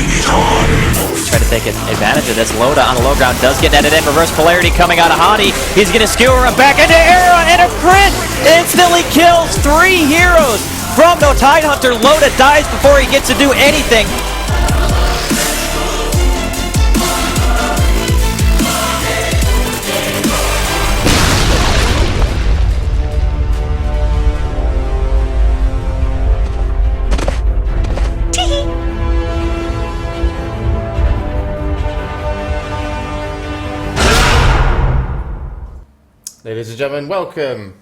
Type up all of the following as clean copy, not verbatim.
Try to take advantage of this. Loda on the low ground does get netted in. Reverse polarity coming out of Hani. He's going to skewer him back into Era and a crit. Instantly kills 3 heroes from the Tidehunter. Loda dies before he gets to do anything. Ladies and gentlemen, welcome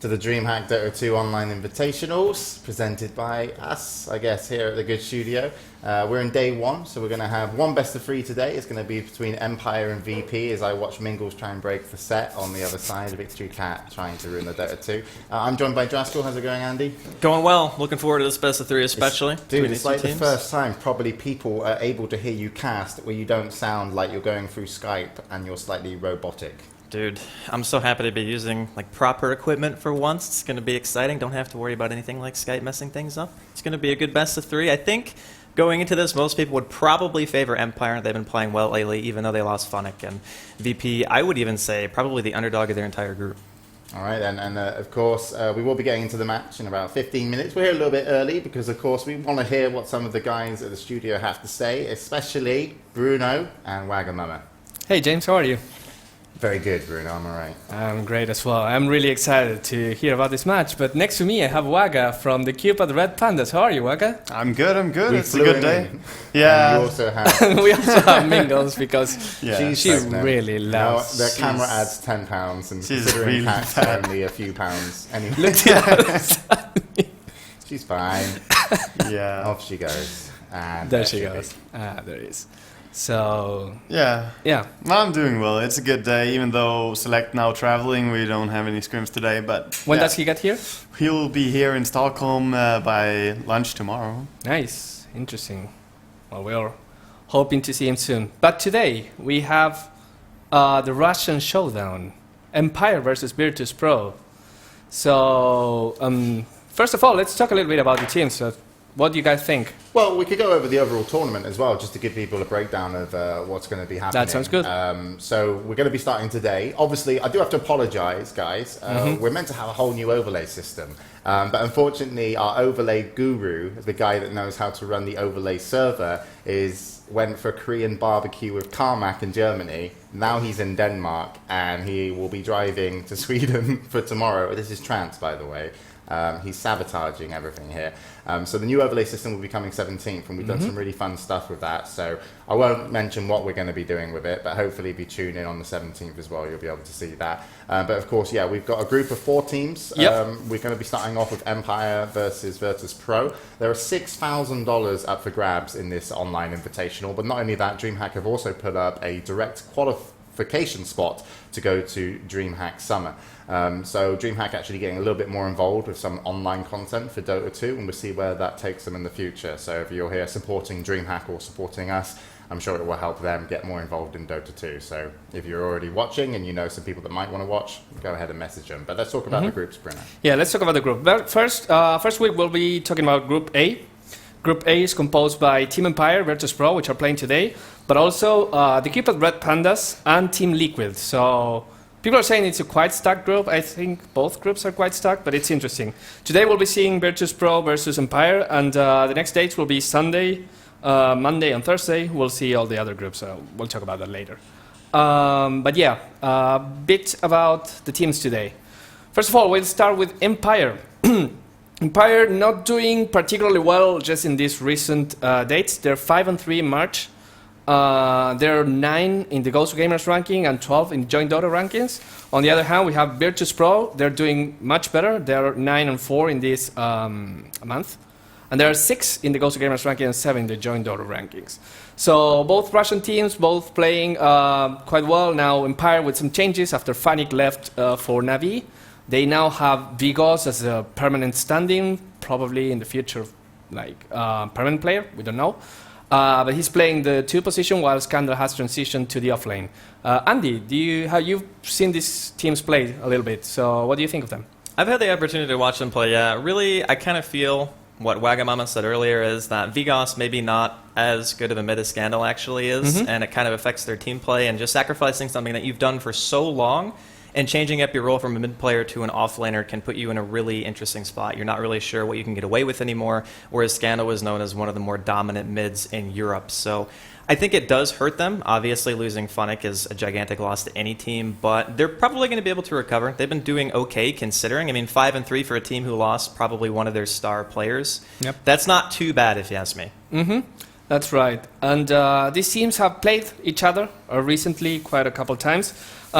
to the Dreamhack Dota 2 Online Invitationals, presented by us, I guess, here at the Good Studio. We're in day 1, so we're going to have one best of 3 today. It's going to be between Empire and VP as I watch Mingles try and break the set on the other side. Victory Cat trying to ruin the Dota 2. I'm joined by Draskell. How's it going, Andy? Going well. Looking forward to this best of 3 especially. It's like the first time probably people are able to hear you cast where you don't sound like you're going through Skype and you're slightly robotic. Dude, I'm so happy to be using like proper equipment for once. It's going to be exciting. Don't have to worry about anything like Skype messing things up. It's going to be a good best of 3. I think going into this, most people would probably favor Empire. They've been playing well lately, even though they lost Funnick. And VP, I would even say, probably the underdog of their entire group. All right, and of course, we will be getting into the match in about 15 minutes. We're here a little bit early because, of course, we want to hear what some of the guys at the studio have to say, especially Bruno and Wagamama. Hey, James, how are you? Very good, Bruno. I'm all right. I'm great as well. I'm really excited to hear about this match. But next to me, I have Waga from the Cupid Red Pandas. How are you, Waga? I'm good. It's a flew good day. Yeah. And you also have... we also have Mingles because she pregnant. really loves... The camera adds £10 and she's considering really Pat's only a few pounds. Anyway. Look at She's fine. Yeah. Off she goes. And there she goes. There is. So... Yeah. Well, I'm doing well. It's a good day, even though Select now traveling. We don't have any scrims today, but... When does he get here? He'll be here in Stockholm by lunch tomorrow. Nice. Interesting. Well, we're hoping to see him soon. But today, we have the Russian showdown. Empire versus Virtus.Pro. So, first of all, let's talk a little bit about the teams. What do you guys think? Well, we could go over the overall tournament as well, just to give people a breakdown of what's going to be happening. That sounds good. So we're going to be starting today. Obviously, I do have to apologise, guys. We're meant to have a whole new overlay system. But unfortunately, our overlay guru, the guy that knows how to run the overlay server, went for Korean barbecue with Carmack in Germany. Now he's in Denmark, and he will be driving to Sweden for tomorrow. This is Trance, by the way. He's sabotaging everything here. So the new overlay system will be coming 17th, and we've done some really fun stuff with that. So I won't mention what we're going to be doing with it, but hopefully if you tune in on the 17th as well, you'll be able to see that. But of course, yeah, we've got a group of 4 teams. Yep. We're going to be starting off with Empire versus Virtus.Pro. There are $6,000 up for grabs in this online invitational, but not only that, Dreamhack have also put up a direct qualification spot to go to Dreamhack Summer. So Dreamhack actually getting a little bit more involved with some online content for Dota 2, and we'll see where that takes them in the future. So if you're here supporting Dreamhack or supporting us, I'm sure it will help them get more involved in Dota 2. So if you're already watching and you know some people that might want to watch, go ahead and message them. But let's talk about the groups, Bruno. Yeah, let's talk about the group. But first week we'll be talking about Group A. Group A is composed by Team Empire, Virtus.Pro, which are playing today, but also the Cupid Red Pandas and Team Liquid. So people are saying it's a quite stacked group. I think both groups are quite stacked, but it's interesting. Today we'll be seeing Virtus.Pro versus Empire, and the next dates will be Sunday, Monday, and Thursday. We'll see all the other groups. We'll talk about that later. But yeah, a bit about the teams today. First of all, we'll start with Empire. Empire not doing particularly well just in these recent dates. They're 5-3 in March. They're 9 in the Ghost Gamers ranking and 12 in Joint Dota rankings. On the other hand, we have Virtus.Pro. They're doing much better. They're 9-4 in this month. And there are 6 in the Ghost Gamers ranking and 7 in the Joint Dota rankings. So both Russian teams, both playing quite well. Now Empire with some changes after Funnick left for Navi. They now have Vigos as a permanent standing, probably in the future, like permanent player. We don't know. But he's playing the 2 position while Scandal has transitioned to the offlane. Andy, you've seen these teams play a little bit, so what do you think of them? I've had the opportunity to watch them play, yeah. Really, I kind of feel what Wagamama said earlier is that Vigos maybe not as good of a mid as Scandal actually is, and it kind of affects their team play, and just sacrificing something that you've done for so long and changing up your role from a mid player to an offlaner can put you in a really interesting spot. You're not really sure what you can get away with anymore, whereas Scandal was known as one of the more dominant mids in Europe. So I think it does hurt them. Obviously, losing Funnick is a gigantic loss to any team, but they're probably going to be able to recover. They've been doing okay considering. I mean, 5-3 for a team who lost probably one of their star players. Yep. That's not too bad, if you ask me. That's right. And these teams have played each other recently quite a couple times. In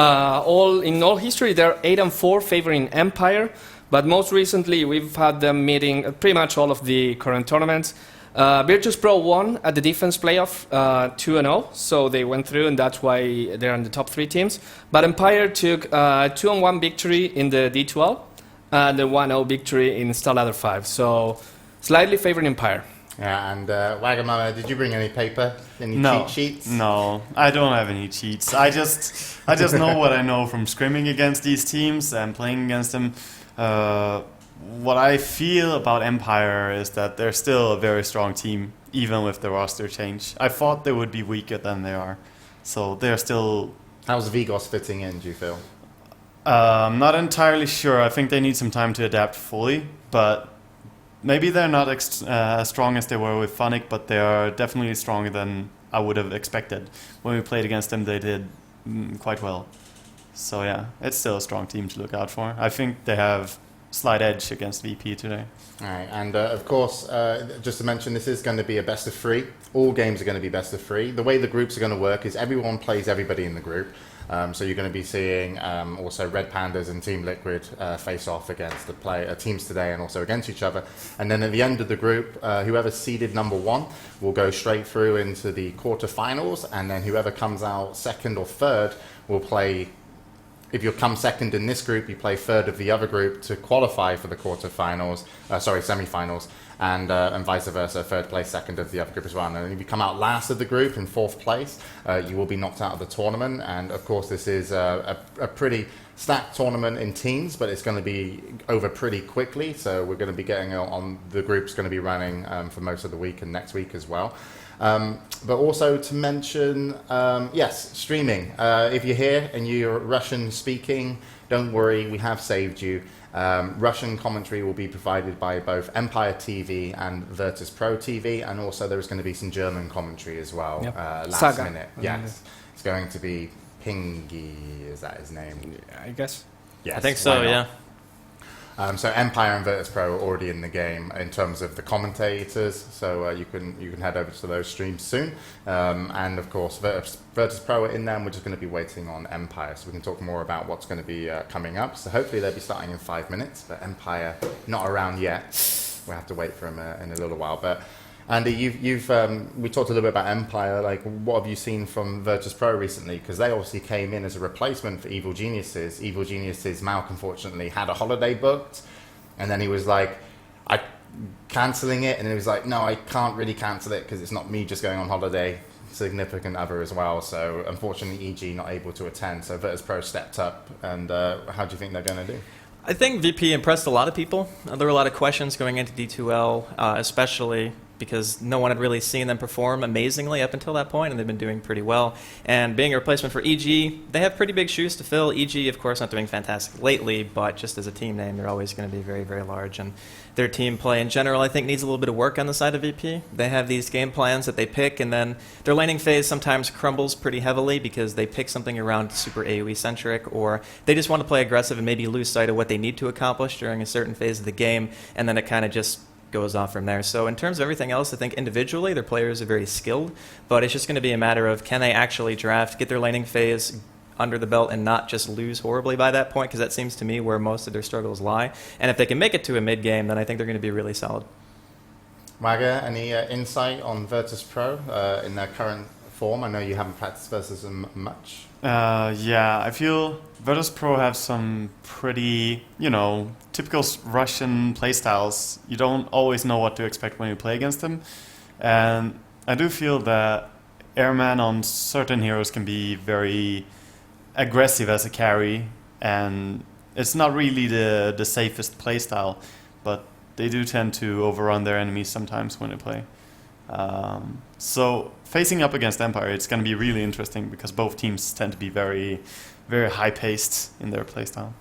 all history, they're 8-4 favoring Empire, but most recently we've had them meeting at pretty much all of the current tournaments. Virtus.Pro won at the defense playoff 2-0, so they went through, and that's why they're in the top 3 teams. But Empire took a 2-1 victory in the D12 and a 1-0 victory in Starladder 5, so slightly favoring Empire. Yeah, and Wagamama, did you bring any paper? Any cheat sheets? No, I don't have any cheats. I just know what I know from scrimming against these teams and playing against them. What I feel about Empire is that they're still a very strong team, even with the roster change. I thought they would be weaker than they are. So they're still... How's Vigos fitting in, do you feel? I'm not entirely sure. I think they need some time to adapt fully, but maybe they're not as strong as they were with Funnick, but they are definitely stronger than I would have expected. When we played against them, they did quite well. So yeah, it's still a strong team to look out for. I think they have slight edge against VP today. All right, and of course, just to mention, this is going to be a best of 3. All games are going to be best of 3. The way the groups are going to work is everyone plays everybody in the group. So you're going to be seeing also Red Pandas and Team Liquid face off against the teams today and also against each other. And then at the end of the group, whoever's seeded number 1 will go straight through into the quarterfinals, and then whoever comes out second or third will play. If you come second in this group, you play third of the other group to qualify for the semi-finals, and vice versa, third place, second of the other group as well. And if you come out last of the group in 4th place, you will be knocked out of the tournament. And of course, this is a pretty stacked tournament in teams, but it's going to be over pretty quickly. So we're going to be getting on, the group's going to be running for most of the week and next week as well. But also to mention, yes, streaming. If you're here and you're Russian speaking, don't worry, we have saved you. Russian commentary will be provided by both Empire TV and Virtus.Pro TV, and also there is going to be some German commentary as well. Yep. Last Saga. minute. Yes. It's going to be Pingy, is that his name? Yeah, I guess. Yes, I think so, why not? yeah. So Empire and Virtus.Pro are already in the game in terms of the commentators, so you can head over to those streams soon. And of course, Virtus.Pro are in there, and we're just going to be waiting on Empire, so we can talk more about what's going to be coming up. So hopefully they'll be starting in 5 minutes, but Empire not around yet. We'll have to wait for them in a little while. But Andy, we talked a little bit about Empire. Like, what have you seen from Virtus.Pro recently? Because they obviously came in as a replacement for Evil Geniuses. Evil Geniuses, Malk, unfortunately, had a holiday booked, and then he was like, "I'm cancelling it," and he was like, "No, I can't really cancel it because it's not me just going on holiday. Significant other as well." So unfortunately, EG not able to attend. So Virtus.Pro stepped up, and how do you think they're going to do? I think VP impressed a lot of people. There were a lot of questions going into D2L, especially because no one had really seen them perform amazingly up until that point, and they've been doing pretty well. And being a replacement for EG, they have pretty big shoes to fill. EG, of course, not doing fantastic lately, but just as a team name, they're always going to be very, very large. And their team play in general, I think, needs a little bit of work on the side of VP. They have these game plans that they pick, and then their laning phase sometimes crumbles pretty heavily because they pick something around super AoE-centric, or they just want to play aggressive and maybe lose sight of what they need to accomplish during a certain phase of the game, and then it kind of just goes off from there. So in terms of everything else, I think individually their players are very skilled, but it's just going to be a matter of can they actually draft, get their laning phase under the belt and not just lose horribly by that point, because that seems to me where most of their struggles lie. And if they can make it to a mid-game, then I think they're going to be really solid. Waga, any insight on Virtus.Pro in their current form? I know you haven't practiced versus them much. Yeah, I feel Virtus.Pro have some pretty, typical Russian playstyles. You don't always know what to expect when you play against them. And I do feel that Airman on certain heroes can be very aggressive as a carry, and it's not really the safest playstyle, but they do tend to overrun their enemies sometimes when they play. So facing up against Empire, it's going to be really interesting because both teams tend to be very, very high-paced in their playstyle.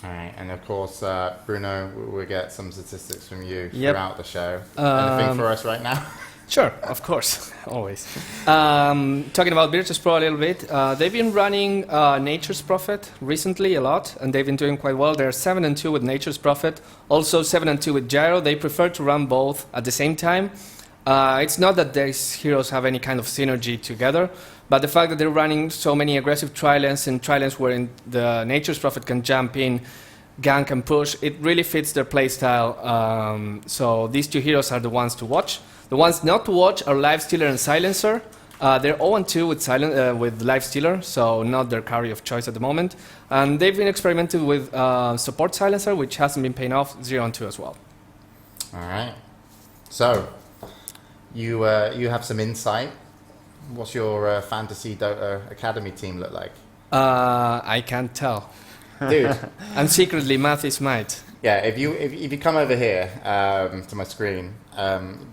All right, and of course, Bruno, we'll get some statistics from you Yep. throughout the show. Anything for us right now? Sure, of course, always. Talking about Virtus.Pro a little bit, they've been running Nature's Prophet recently a lot, and they've been doing quite well. They're 7-2 with Nature's Prophet, also 7-2 with Gyro. They prefer to run both at the same time. It's not that these heroes have any kind of synergy together, but the fact that they're running so many aggressive tri-lanes and tri-lanes where the Nature's Prophet can jump in, gank and push, it really fits their playstyle. So these two heroes are the ones to watch. The ones not to watch are Lifestealer and Silencer. They're 0-2 with Lifestealer, so not their carry of choice at the moment. And they've been experimenting with Support Silencer, which hasn't been paying off, 0-2 as well. All right. So, you have some insight. What's your Fantasy Dota Academy team look like? I can't tell. Dude. And secretly, math is might. Yeah, if you come over here to my screen,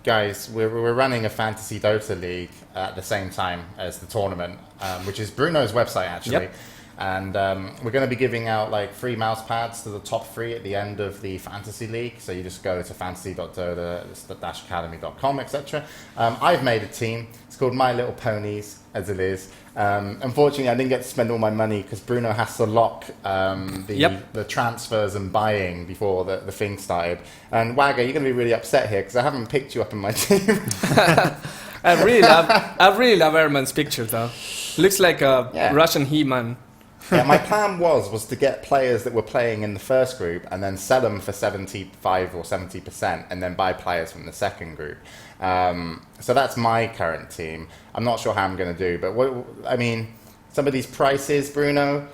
guys, we're running a Fantasy Dota League at the same time as the tournament, which is Bruno's website actually. Yep. And we're going to be giving out like free mouse pads to the top 3 at the end of the Fantasy League. So you just go to fantasy.dota-academy.com, etc. I've made a team. It's called My Little Ponies, as it is. Unfortunately, I didn't get to spend all my money because Bruno has to lock the transfers and buying before the thing started. And Wagga, you're going to be really upset here because I haven't picked you up in my team. I really love Erman's picture though. Looks like a Russian He-Man. Yeah, my plan was to get players that were playing in the first group and then sell them for 75 or 70% and then buy players from the second group. So that's my current team. I'm not sure how I'm going to do, but some of these prices, Bruno,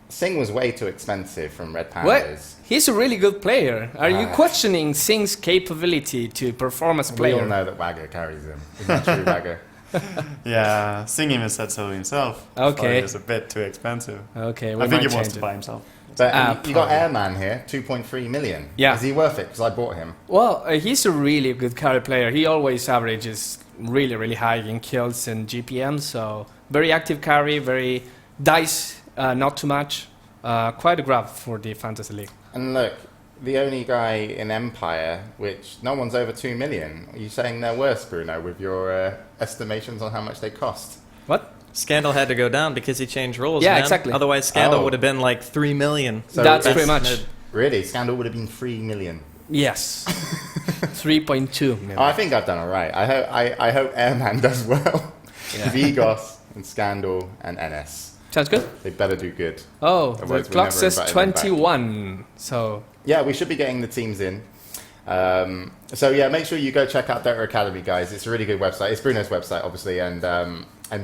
Sing was way too expensive from Red Pandas. What? He's a really good player. Are you questioning Sing's capability to perform as a player? We all know that Wagga carries him. Isn't that true, Wagga? Yeah, Sing even said so himself. Okay. It was a bit too expensive. Okay, I think he wants to buy himself. But you got Airman here, 2.3 million. Yeah. Is he worth it? Because I bought him. Well, he's a really good carry player. He always averages really, really high in kills and GPM. So very active carry, very dice, not too much. Quite a grab for the Fantasy League. And look, the only guy in Empire, which no one's over 2 million. Are you saying they're worse, Bruno, with your estimations on how much they cost? What? Scandal had to go down because he changed rules. Yeah, man. exactly. Otherwise, Scandal would have been like 3 million. So that's pretty much. Really? Scandal would have been 3 million. Yes. 3.2 million. Oh, I think I've done all right. I hope Airman does well. Yeah. Vigos and Scandal and NS. Sounds good. They better do good. Oh, the Otherwise, we clock never says invited them back. 21. So Yeah, we should be getting the teams in. So yeah, make sure you go check out Dota Academy, guys. It's a really good website. It's Bruno's website, obviously, and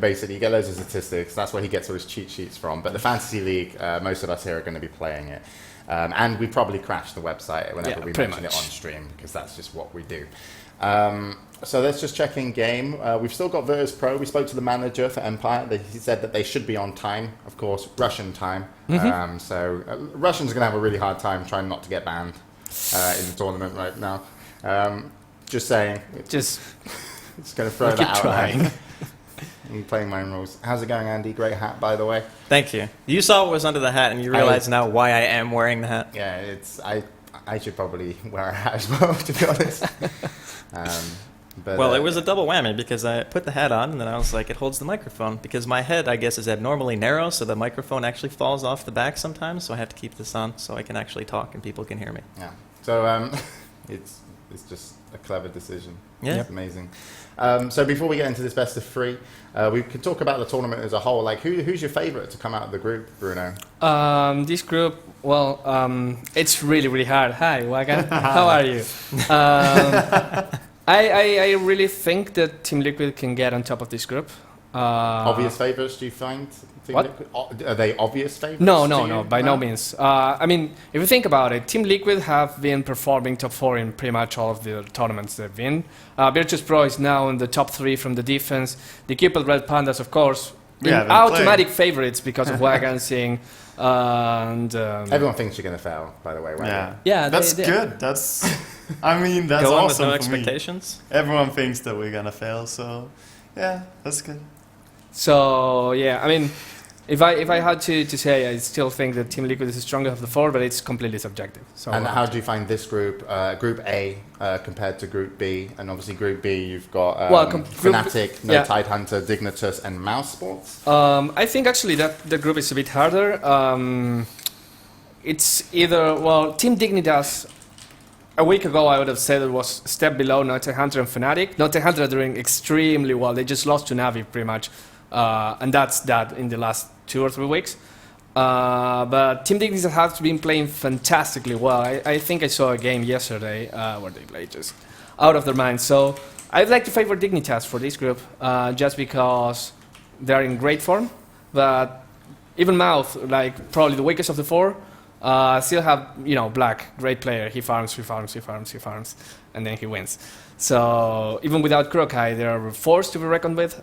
basically you get loads of statistics. That's where he gets all his cheat sheets from. But the Fantasy League, most of us here are going to be playing it. And we probably crash the website whenever we mention it on stream, because that's just what we do. So let's just check in game. We've still got Virtus.Pro. We spoke to the manager for Empire. He said that they should be on time, of course, Russian time. So Russians are going to have a really hard time trying not to get banned in the tournament right now. Just saying. just going to throw that out there. I'm playing my own rules. How's it going, Andy? Great hat, by the way. Thank you. You saw what was under the hat, and you realize now why I am wearing the hat. Yeah, I should probably wear a hat as well, to be honest. But, Well, it was a double whammy because I put the hat on and then I was like, it holds the microphone because my head, I guess, is abnormally narrow, so the microphone actually falls off the back sometimes. So I have to keep this on so I can actually talk and people can hear me. Yeah. So it's just a clever decision. Yeah. It's amazing. So before we get into this best of 3, we could talk about the tournament as a whole. Like, who's your favourite to come out of the group, Bruno? This group, well, it's really, really hard. Hi, Wagan. How are you? I really think that Team Liquid can get on top of this group. Obvious favourites, do you find? What? Are they obvious favourites? No, by no means. I mean, if you think about it, Team Liquid have been performing top 4 in pretty much all of the tournaments they've been. Virtus.Pro is now in the top 3 from the defense. The Cupid Red Pandas, of course, Yeah, automatic favorites because of Wagan Sing. And Everyone thinks you're going to fail, by the way, right? Yeah, Yeah, that's they- good. That's, I mean, that's Go on with awesome no for me. expectations. Everyone thinks that we're gonna fail, so yeah, that's good. So yeah, I mean, if I had to say, I still think that Team Liquid is the strongest of the four, but it's completely subjective. So And how do you find this group, Group A, compared to Group B? And obviously Group B, you've got Group- Fnatic, No yeah. Tidehunter, Dignitas, and Mouse Sports. I think actually that the group is a bit harder. It's either, well, Team Dignitas, a week ago I would have said it was a step below Not Hunter and Fnatic. Not Hunter are doing extremely well. They just lost to Navi pretty much. And that's that in the last 2 or 3 weeks. But Team Dignitas has been playing fantastically well. I think I saw a game yesterday where they played just out of their minds. So I'd like to favor Dignitas for this group just because they're in great form. But even Mouth, like probably the weakest of the four, still have, Black, great player. He farms, and then he wins. So even without Kurokai, they are forced to be reckoned with.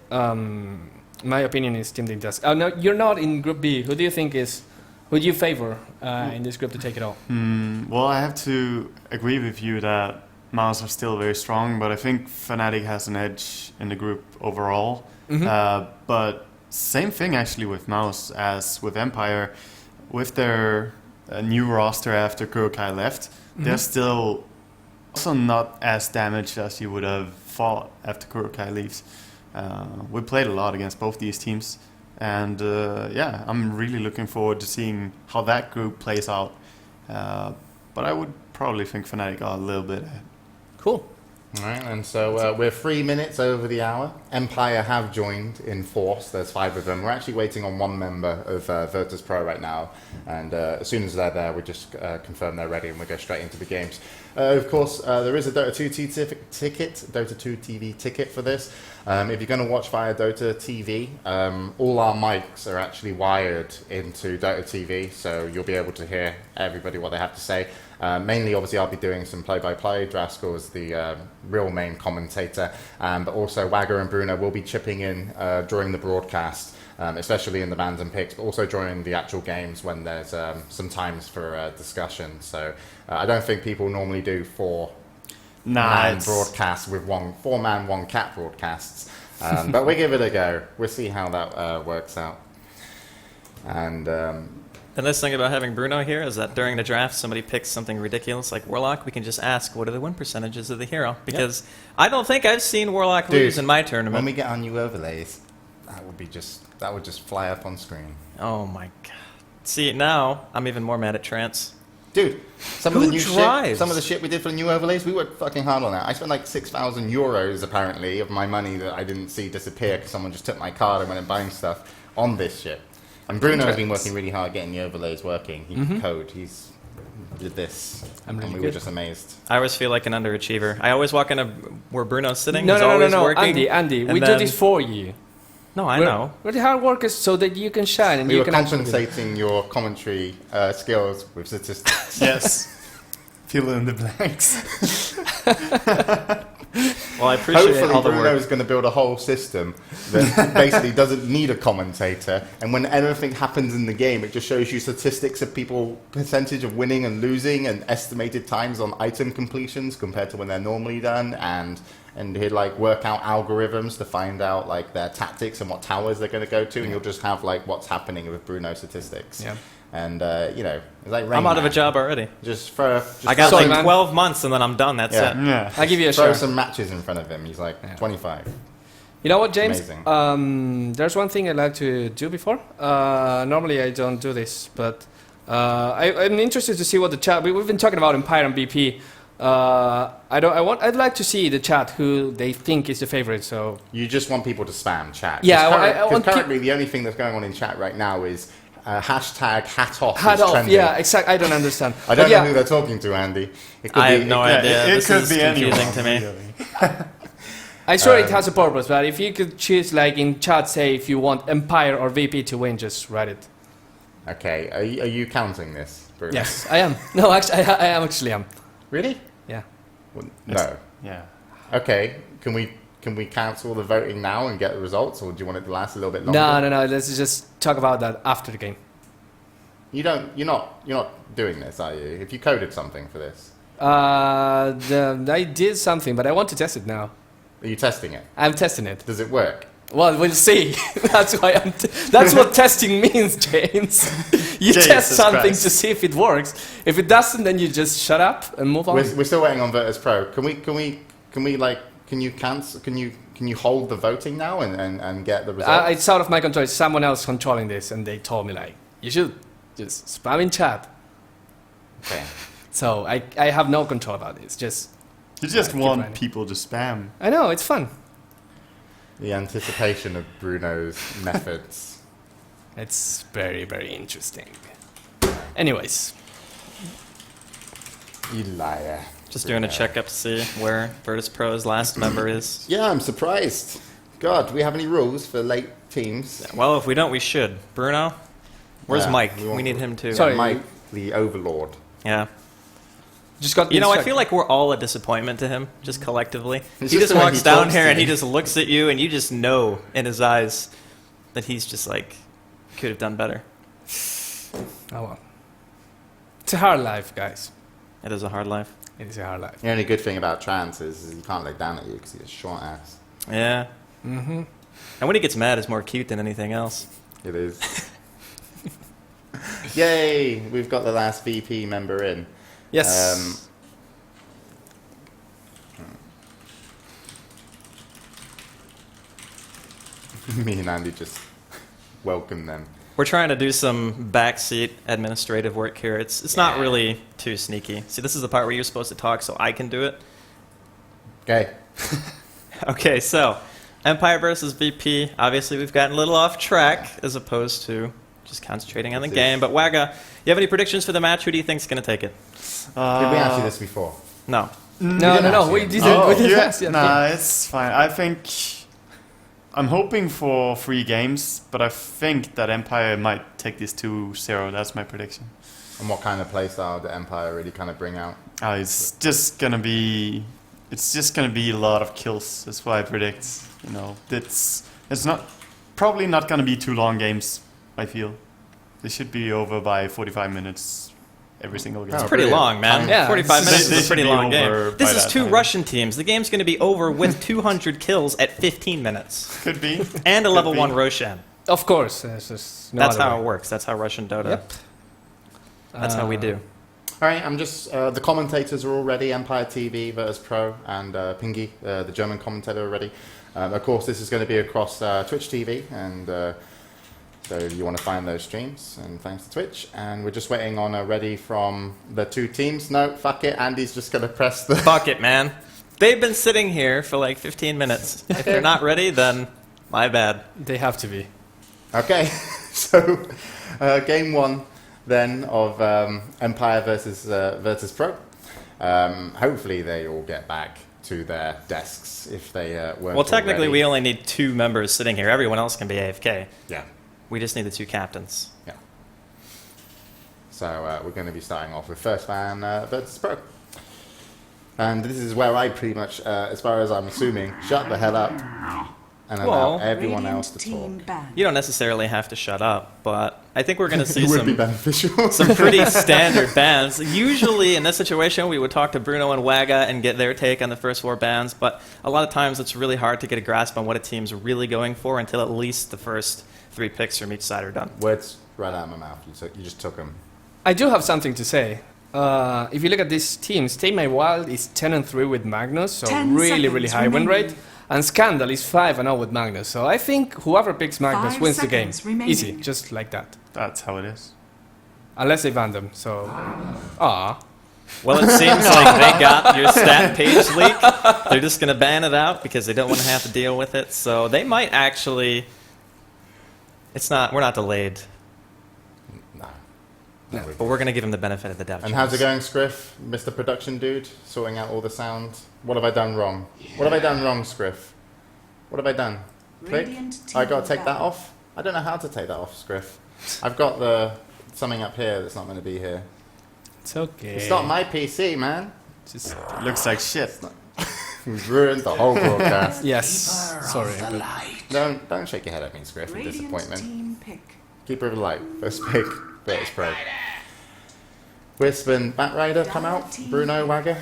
My opinion is Team Dignitas. No, you're not in Group B. Who do you think who do you favor in this group to take it all? Well, I have to agree with you that Mouse are still very strong, but I think Fnatic has an edge in the group overall. But same thing actually with Mouse as with Empire. With their new roster after Kurokai left, they're still also not as damaged as you would have thought after Kurokai leaves. We played a lot against both these teams, and yeah, I'm really looking forward to seeing how that group plays out. But I would probably think Fnatic are a little bit ahead. Cool. All right, and so we're 3 minutes over the hour. Empire have joined in force. There's 5 of them. We're actually waiting on 1 member of Virtus.Pro right now, and as soon as they're there, we just confirm they're ready, and we go straight into the games. Of course, there is a Dota 2 ticket, Dota 2 TV ticket for this. If you're going to watch via Dota TV, all our mics are actually wired into Dota TV, so you'll be able to hear everybody what they have to say. Mainly, obviously, I'll be doing some play-by-play. Draskell is the real main commentator, but also Wagger and Bruno will be chipping in during the broadcast, especially in the bans and picks, but also during the actual games when there's some times for discussion. So I don't think people normally do 4-man broadcasts with 4-man, 1-cat broadcasts. But we give it a go. We'll see how that works out. And The nice thing about having Bruno here is that during the draft, somebody picks something ridiculous like Warlock, we can just ask, what are the win percentages of the hero? Because I don't think I've seen Warlock lose in my tournament. when we get our new overlays, that would just fly up on screen. Oh my god. See, now I'm even more mad at Trance. Dude, some Who of the new drives? shit, some of the shit we did for the new overlays, we worked fucking hard on that. I spent like 6,000 euros apparently of my money that I didn't see disappear because someone just took my card and went and buying stuff on this shit. And Bruno has been working really hard getting the overlays working. He can code. He's did this, I'm really and we were good. just amazed. I always feel like an underachiever. I always walk in where Bruno's sitting. No, he's no, no, always no, working. Andy, and we do then- this for you. No, I know. We're the hard workers so that you can shine and We you were can actually- compensating your commentary skills with statistics. Yes. Fill in the blanks. Well, I appreciate Hopefully all the Bruno work. is going to build a whole system that basically doesn't need a commentator, and when anything happens in the game, it just shows you statistics of people, percentage of winning and losing, and estimated times on item completions compared to when they're normally done, and he'd like work out algorithms to find out like their tactics and what towers they're going to go to, and you'll just have like what's happening with Bruno statistics. Yeah. And it's like Rain I'm out of a Man. job already. Just I got Sorry, like man. 12 months and then I'm done. That's Yeah. it. Yeah. I'll give you a throw share. some matches in front of him. He's like 25. You know what, James? Amazing. There's one thing I'd like to do before. Normally I don't do this, but I'm interested to see what the chat. We've been talking about Empire and BP. I'd like to see the chat who they think is the favorite. So You just want people to spam chat. Yeah, I Because want currently the only thing that's going on in chat right now is hashtag hat off. hat is off. trending. Yeah, exactly. I don't understand. I don't But know yeah, who they're talking to, Andy. It could I be, have no it- idea. it This could is be confusing anyone, to me. really. I'm sure it has a purpose, but if you could choose, like in chat, say if you want Empire or VP to win, just write it. Okay, are you counting this, Bruno? Yes, I am. No, actually, I am actually am. Really? Yeah. Well, no. Yeah. Okay, can we cancel the voting now and get the results, or do you want it to last a little bit longer? No. Let's just talk about that after the game. You're not doing this, are you? If you coded something for this, I did something, but I want to test it now. are you testing it? I'm testing it. Does it work? Well, we'll see. That's why that's what testing means, James. You test Jesus something Christ. to see if it works. If it doesn't, then you just shut up and move on. We're still waiting on Virtus.Pro. Can you cancel? Can you hold the voting now and get the results? It's out of my control. It's someone else controlling this, and they told me like you should just spam in chat. Okay. So I have no control about it. It's just You just keep want running. people to spam. I know it's fun. The anticipation of Bruno's methods. It's very, very interesting. Anyways, You liar. Just doing a checkup to see where Virtus.Pro's last member is. Yeah, I'm surprised. God, do we have any rules for late teams? Well, if we don't, we should. Bruno, where's Yeah, Mike? we want- We need him too. Sorry. Mike, the Overlord. Yeah. just got. You know, I feel like we're all a disappointment to him, just collectively. It's He just just the way walks he down talks here to and he you. just looks at you, and you just know in his eyes that he's just like, could have done better. Oh well. It's a hard life, guys. It is a hard life. It is a hard life. The only good thing about Trance is he can't look down at you because he's a short ass. Yeah. Mm-hmm. And when he gets mad, it's more cute than anything else. It is. Yay! We've got the last VP member in. Yes. Me and Andy just welcome them. We're trying to do some backseat administrative work here. It's not Yeah. really too sneaky. See, this is the part where you're supposed to talk so I can do it. Okay. Okay, so Empire versus VP. Obviously, we've gotten a little off track as opposed to just concentrating on the This game. is- But Wagga, you have any predictions for the match? Who do you think's going to take it? Did we ask you this before? No. No. actually. We did Oh, we did Yeah, last year. nah, it's fine. I think I'm hoping for 3 games, but I think that Empire might take this 2-0. That's my prediction. And what kind of playstyle did Empire really kind of bring out? It's just gonna be a lot of kills. That's what I predict. You know, it's not probably not gonna be 2 long games. I feel they should be over by 45 minutes every single game. Oh, Pretty brilliant. long, man. Yeah. 45 minutes They is a pretty should be long over game. This by is that 2 time. Russian teams. The game's going to be over with 200 kills at 15 minutes. Could be. And a Could level be. 1 Roshan. Of course. There's just no That's other how way. it works. That's how Russian Dota. Yep. That's how we do. All right, I'm just the commentators are all ready. Empire TV, Virtus.Pro, and Pingy, the German commentator, are ready. Of course, this is going to be across Twitch TV, and so you want to find those streams. And thanks to Twitch. And we're just waiting on a ready from the 2 teams. No, fuck it. Andy's just going to press the. Fuck it, man. They've been sitting here for like 15 minutes. If they're not ready, then my bad. They have to be. Okay, so game 1 then of Empire versus Virtus.Pro. Hopefully they all get back to their desks if they weren't. Well, technically, already. we only need 2 members sitting here. Everyone else can be AFK. Yeah. We just need the 2 captains. Yeah. So we're going to be starting off with First Fan Virtus.Pro. And this is where I pretty much, as far as I'm assuming, shut the hell up and allow Well, everyone Radiant else to team talk. ban. You don't necessarily have to shut up, but I think we're going to see It would be some, beneficial. some pretty standard bans. Usually, in this situation, we would talk to Bruno and Wagga and get their take on the first 4 bans, but a lot of times it's really hard to get a grasp on what a team's really going for until at least the first 3 picks from each side are done. Words right out of my mouth. You just took them. I do have something to say. If you look at these teams, Stay My Wild is 10-3 with Magnus, so 10 really, really seconds high win remaining. rate. And Scandal is 5-0 with Magnus. So I think whoever picks Magnus 5 wins the game. seconds remaining. Easy, just like that. That's how it is. Unless they ban them, so... Ah. Well, it seems like they got your stat page leak. They're just going to ban it out because they don't want to have to deal with it. So they might actually... We're not delayed, No. No. but we're going to give them the benefit of the doubt. And how's it going, Scriff? Mr. Production Dude? Sorting out all the sound? What have I done wrong? What have I done wrong, Scriff? What have I done? Click? Radiant I team got to take that ban. off? I don't know how to take that off, Scriff. I've got the something up here that's not going to be here. It's okay. It's not my PC, man. Just, Looks like shit. We've ruined the whole broadcast. yes, sorry. The but- light. Don't shake your head at me, Scriff, in Radiant disappointment. team pick. Keeper of the light, first pick. Virtus.Pro. Wisp and Batrider come out. Bruno, Wagger.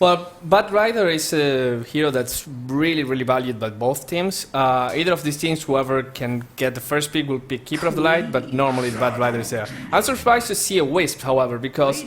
Well, Batrider is a hero that's really, really valued by both teams. Either of these teams, whoever can get the first pick will pick Keeper of the Light, but normally the Batrider is there. I'm surprised to see a Wisp, however, because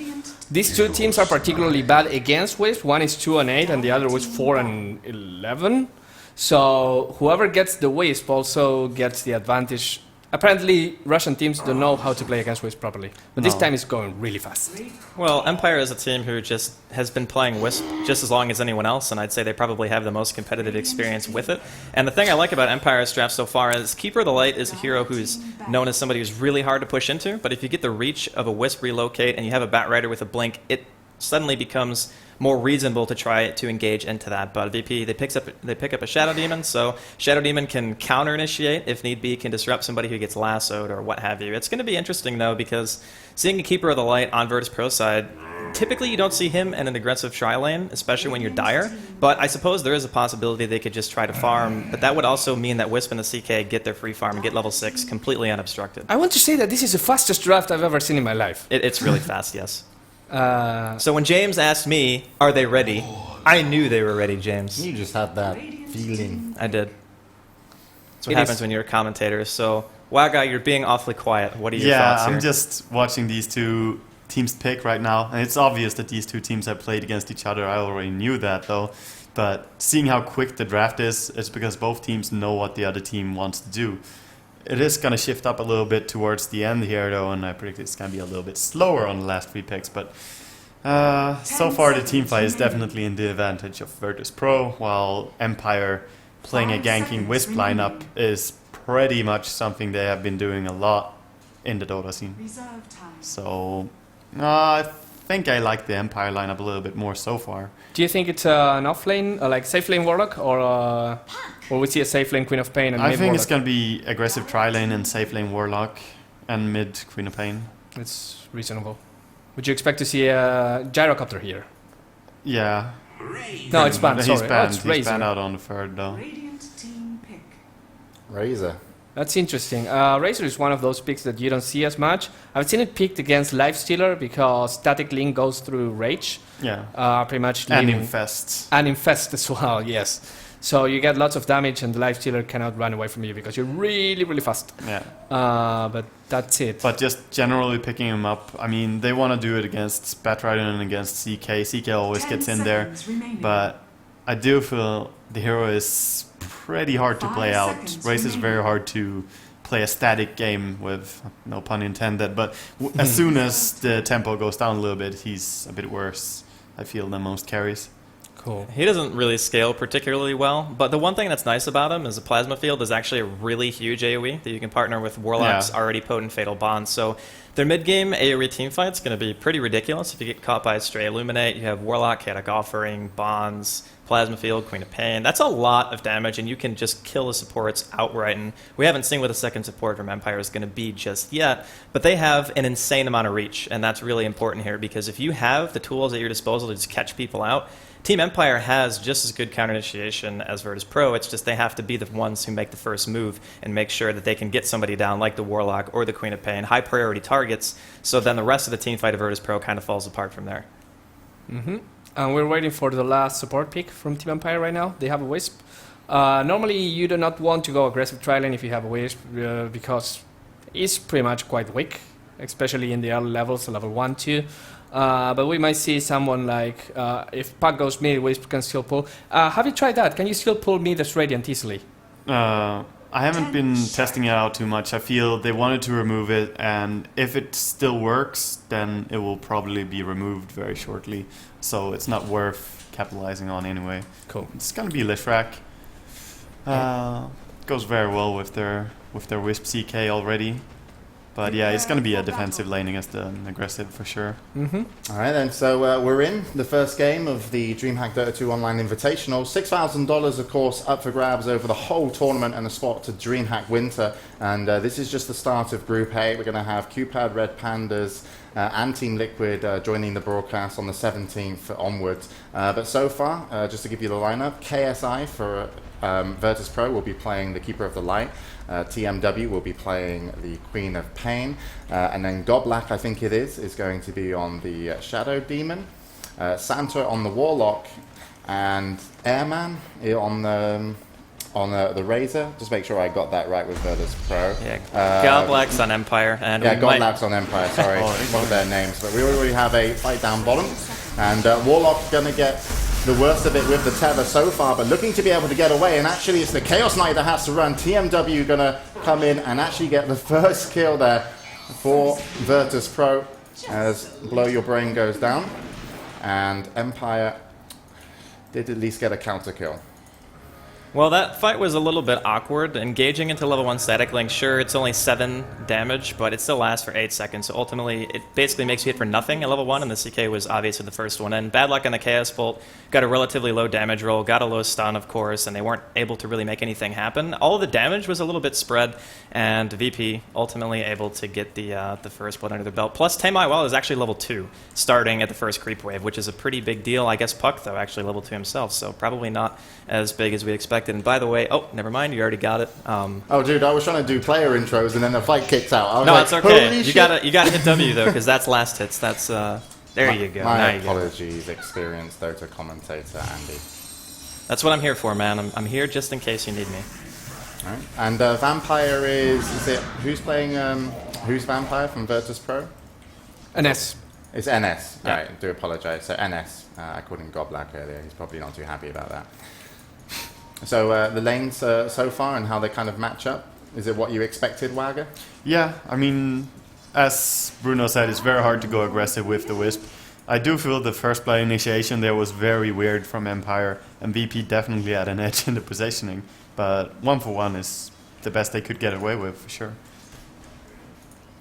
these two teams are particularly bad against Wisp. One is 2-8 and the other was 4-11. So whoever gets the Wisp also gets the advantage. Apparently, Russian teams don't know how to play against Wisp properly, but this time it's going really fast. Well, Empire is a team who just has been playing Wisp just as long as anyone else, and I'd say they probably have the most competitive experience with it. And the thing I like about Empire's draft so far is Keeper of the Light is a hero who's known as somebody who's really hard to push into, but if you get the reach of a Wisp relocate and you have a Batrider with a blink, it suddenly becomes more reasonable to try to engage into that. But VP, they pick up a Shadow Demon, so Shadow Demon can counter-initiate, if need be, can disrupt somebody who gets lassoed or what have you. It's going to be interesting, though, because seeing a Keeper of the Light on Virtus.Pro side, typically you don't see him in an aggressive tri-lane, especially when you're dire, but I suppose there is a possibility they could just try to farm, but that would also mean that Wisp and the CK get their free farm and get level 6 completely unobstructed. I want to say that this is the fastest draft I've ever seen in my life. It's really fast, yes. So when James asked me, are they ready? I knew they were ready, James. You just had that feeling. I did. That's what happens when you're a commentator. So, Waga, you're being awfully quiet. What are your thoughts here? I'm just watching these two teams pick right now, and it's obvious that these two teams have played against each other. I already knew that, though. But seeing how quick the draft is, it's because both teams know what the other team wants to do. It is going to shift up a little bit towards the end here, though, and I predict it's going to be a little bit slower on the last 3 picks. But so far, the teamfight is definitely in the advantage of Virtus.Pro, while Empire playing a ganking Wisp lineup is pretty much something they have been doing a lot in the Dota scene. So I think I like the Empire lineup a little bit more so far. Do you think it's an off-lane, like safe lane Warlock, or we see a safe lane Queen of Pain and mid I think Warlock? it's going to be aggressive tri-lane and safe lane Warlock and mid Queen of Pain. It's reasonable. Would you expect to see a Gyrocopter here? Yeah. No, it's banned, He's sorry. banned. It's He's Razor. banned out on the third, though. Razor. That's interesting. Razor is one of those picks that you don't see as much. I've seen it picked against Lifestealer because Static Link goes through Rage. Yeah. Pretty much And leaving- Infest. And Infest as well, yes. So you get lots of damage and the Lifestealer cannot run away from you because you're really, really fast. Yeah. But that's it. But just generally picking him up, I mean, they want to do it against Batrider and against CK. CK always gets in there. But I do feel the hero is pretty hard to play out. Race is very hard to play a static game with, no pun intended. But as soon as the tempo goes down a little bit, he's a bit worse, I feel, than most carries. Cool. He doesn't really scale particularly well, but the one thing that's nice about him is the Plasma Field is actually a really huge AoE that you can partner with Warlock's already potent Fatal Bond. So their mid-game AoE teamfight's going to be pretty ridiculous. If you get caught by a Stray Illuminate, you have Warlock, Chaotic Offering, Bonds, Plasma Field, Queen of Pain. That's a lot of damage, and you can just kill the supports outright. And we haven't seen what the second support from Empire is going to be just yet, but they have an insane amount of reach, and that's really important here because if you have the tools at your disposal to just catch people out, Team Empire has just as good counter-initiation as Virtus.Pro. It's just they have to be the ones who make the first move and make sure that they can get somebody down like the Warlock or the Queen of Pain, high priority targets, so then the rest of the team fight of Virtus.Pro kind of falls apart from there. And we're waiting for the last support pick from Team Empire right now. They have a Wisp. Normally, you do not want to go aggressive tri-lane if you have a Wisp because it's pretty much quite weak, especially in the early levels, level 1, 2. But we might see someone like, if Puck goes mid, Wisp can still pull. Have you tried that? Can you still pull mid as Radiant easily? I haven't been testing it out too much. I feel they wanted to remove it, and if it still works, then it will probably be removed very shortly. So it's not worth capitalizing on anyway. Cool. It's gonna be Lithrak. Goes very well with their Wisp CK already. But yeah, it's going to be a defensive lane against an aggressive for sure. All right then, so we're in the first game of the Dreamhack Dota 2 Online Invitational. $6,000, of course, up for grabs over the whole tournament and a spot to Dreamhack Winter. And this is just the start of Group A. We're going to have Cupad, Red Pandas, and Team Liquid joining the broadcast on the 17th onwards. But so far, just to give you the lineup, KSI for Virtus.Pro will be playing the Keeper of the Light. TMW will be playing the Queen of Pain. And then Goblak, I think it is going to be on the Shadow Demon. Santa on the Warlock. And Airman on the Razor. Just make sure I got that right with Virtus.Pro. Yeah, Goblak's on Empire. And yeah, Goblak's on Empire, sorry. One of their names. But we already have a fight down bottom. And Warlock's going to get the worst of it with the tether so far, but looking to be able to get away. And actually, it's the Chaos Knight that has to run. TMW going to come in and actually get the first kill there for Virtus.Pro as Blow Your Brain goes down. And Empire did at least get a counter kill. Well, that fight was a little bit awkward. Engaging into level 1 static link, sure, it's only 7 damage, but it still lasts for 8 seconds. So ultimately, it basically makes you hit for nothing at level 1, and the CK was obviously the first one. And bad luck on the Chaos Bolt, got a relatively low damage roll, got a low stun, of course, and they weren't able to really make anything happen. All of the damage was a little bit spread, and VP ultimately able to get the first blood under their belt. Plus, Tame Well is actually level 2, starting at the first creep wave, which is a pretty big deal. I guess Puck, though, actually level 2 himself, so probably not as big as we expected. And by the way, oh, never mind, you already got it. Oh, dude, I was trying to do player intros and then the fight kicked out. I was no, like, it's okay. Holy You shit. gotta hit W though, because that's last hits. That's there you go. My Now you go. apologies, experienced Dota commentator Andy. That's what I'm here for, man. I'm here just in case you need me. All right. And Vampire is it who's playing? Who's Vampire from Virtus.Pro? NS. It's NS. Yeah. Right, do apologize. So NS. I called him Goblak earlier. He's probably not too happy about that. So the lanes so far and how they kind of match up. Is it what you expected, Wagger? Yeah, I mean, as Bruno said, it's very hard to go aggressive with the Wisp. I do feel the first play initiation there was very weird from Empire, and VP definitely had an edge in the positioning. But 1-for-1 is the best they could get away with, for sure.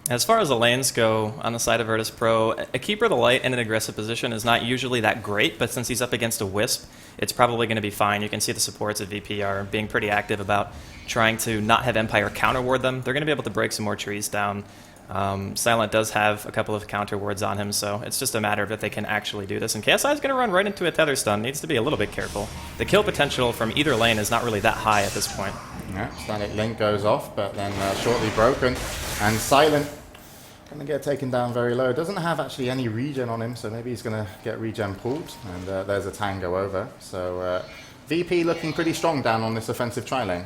As far as the lanes go on the side of Virtus.Pro, a Keeper of the Light in an aggressive position is not usually that great, but since he's up against a Wisp, it's probably going to be fine. You can see the supports at VP are being pretty active about trying to not have Empire counter ward them. They're going to be able to break some more trees down. Silent does have a couple of counter wards on him, so it's just a matter of if they can actually do this. And KSI is going to run right into a tether stun. Needs to be a little bit careful. The kill potential from either lane is not really that high at this point. Yeah, Static Link goes off, but then shortly broken. And Silent going to get taken down very low. Doesn't have actually any regen on him, so maybe he's going to get regen pulled. And there's a tango over. So VP looking pretty strong down on this offensive tri-lane.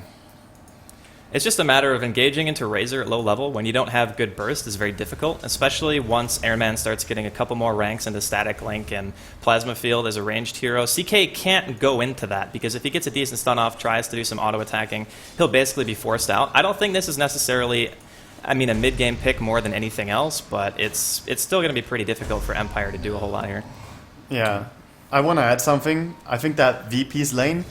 It's just a matter of engaging into Razor at low level when you don't have good burst is very difficult, especially once Airman starts getting a couple more ranks into Static Link and Plasma Field as a ranged hero. CK can't go into that because if he gets a decent stun off, tries to do some auto attacking, he'll basically be forced out. I don't think this is necessarily, a mid-game pick more than anything else, but it's still going to be pretty difficult for Empire to do a whole lot here. Yeah, I want to add something. I think that VP's lane,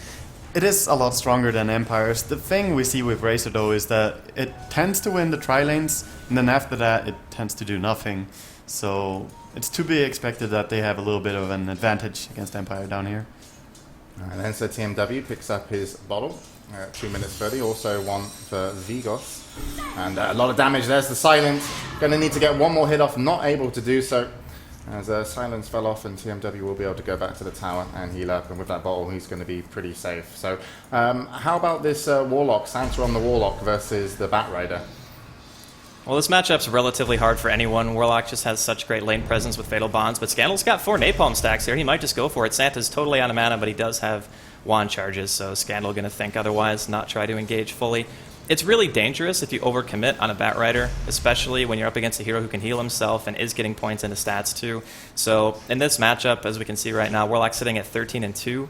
it is a lot stronger than Empire's. The thing we see with Razor, though, is that it tends to win the tri-lanes, and then after that, it tends to do nothing. So it's to be expected that they have a little bit of an advantage against Empire down here. And then so TMW picks up his bottle 2 minutes further. He also one for Vigos. And a lot of damage. There's the Silence. Going to need to get one more hit off. Not able to do so. As Silence fell off and TMW will be able to go back to the tower and heal up. And with that bottle, he's going to be pretty safe. So how about this Warlock, Santa on the Warlock versus the Batrider? Well, this matchup's relatively hard for anyone. Warlock just has such great lane presence with Fatal Bonds, but Scandal's got 4 Napalm stacks here. He might just go for it. Santa's totally out of mana, but he does have wand charges, so Scandal going to think otherwise, not try to engage fully. It's really dangerous if you overcommit on a Batrider, especially when you're up against a hero who can heal himself and is getting points into stats too. So in this matchup, as we can see right now, Warlock's sitting at 13-2,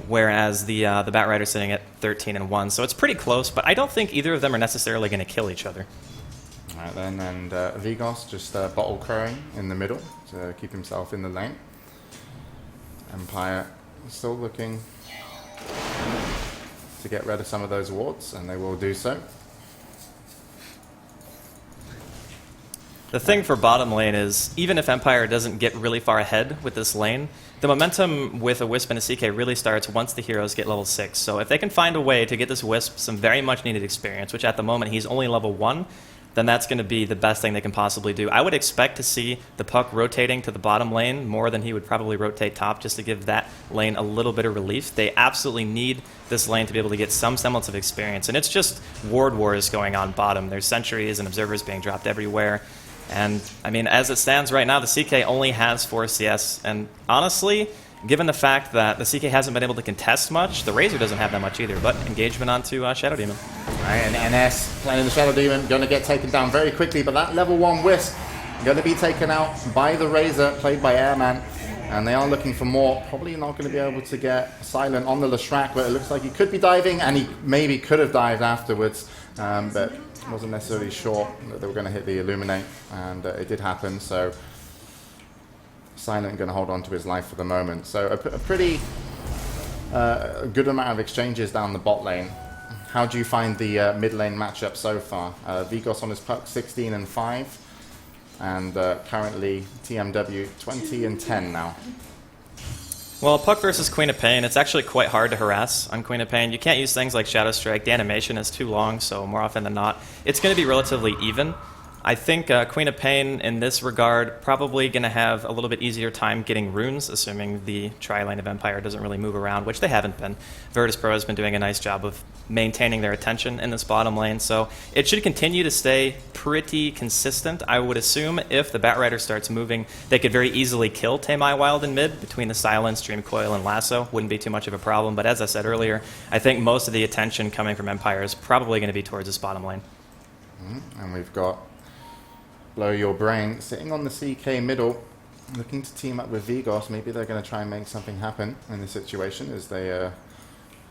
whereas the Batrider's sitting at 13-1. So it's pretty close, but I don't think either of them are necessarily going to kill each other. All right then, and Vigos just bottle crowing in the middle to keep himself in the lane. Empire still looking to get rid of some of those wards, and they will do so. The thing for bottom lane is, even if Empire doesn't get really far ahead with this lane, the momentum with a Wisp and a CK really starts once the heroes get level 6. So if they can find a way to get this Wisp some very much needed experience, which at the moment he's only level 1, then that's going to be the best thing they can possibly do. I would expect to see the puck rotating to the bottom lane more than he would probably rotate top, just to give that lane a little bit of relief. They absolutely need this lane to be able to get some semblance of experience. And it's just ward wars going on bottom. There's sentries and observers being dropped everywhere. And, I mean, as it stands right now, the CK only has 4 CS. And honestly, given the fact that the CK hasn't been able to contest much, the Razor doesn't have that much either, but engagement onto Shadow Demon. Right, and NS playing the Shadow Demon, going to get taken down very quickly, but that level 1 Wisp going to be taken out by the Razor, played by Airman, and they are looking for more. Probably not going to be able to get Silent on the Leshrac, but it looks like he could be diving, and he maybe could have dived afterwards, but wasn't necessarily sure that they were going to hit the Illuminate, and it did happen, so Silent going to hold on to his life for the moment. So a pretty good amount of exchanges down the bot lane. How do you find the mid lane matchup so far? Vigos on his puck 16-5, and currently TMW 20-10 now. Well, puck versus Queen of Pain, it's actually quite hard to harass on Queen of Pain. You can't use things like Shadow Strike. The animation is too long, so more often than not, it's going to be relatively even. I think Queen of Pain, in this regard, probably going to have a little bit easier time getting runes, assuming the tri-lane of Empire doesn't really move around, which they haven't been. Virtus.Pro has been doing a nice job of maintaining their attention in this bottom lane, so it should continue to stay pretty consistent. I would assume if the Batrider starts moving, they could very easily kill Tamai Wild in mid between the Silence, Dream Coil, and Lasso. Wouldn't be too much of a problem, but as I said earlier, I think most of the attention coming from Empire is probably going to be towards this bottom lane. And we've got Blow Your Brain sitting on the CK middle, looking to team up with Vigos. Maybe they're going to try and make something happen in this situation, as they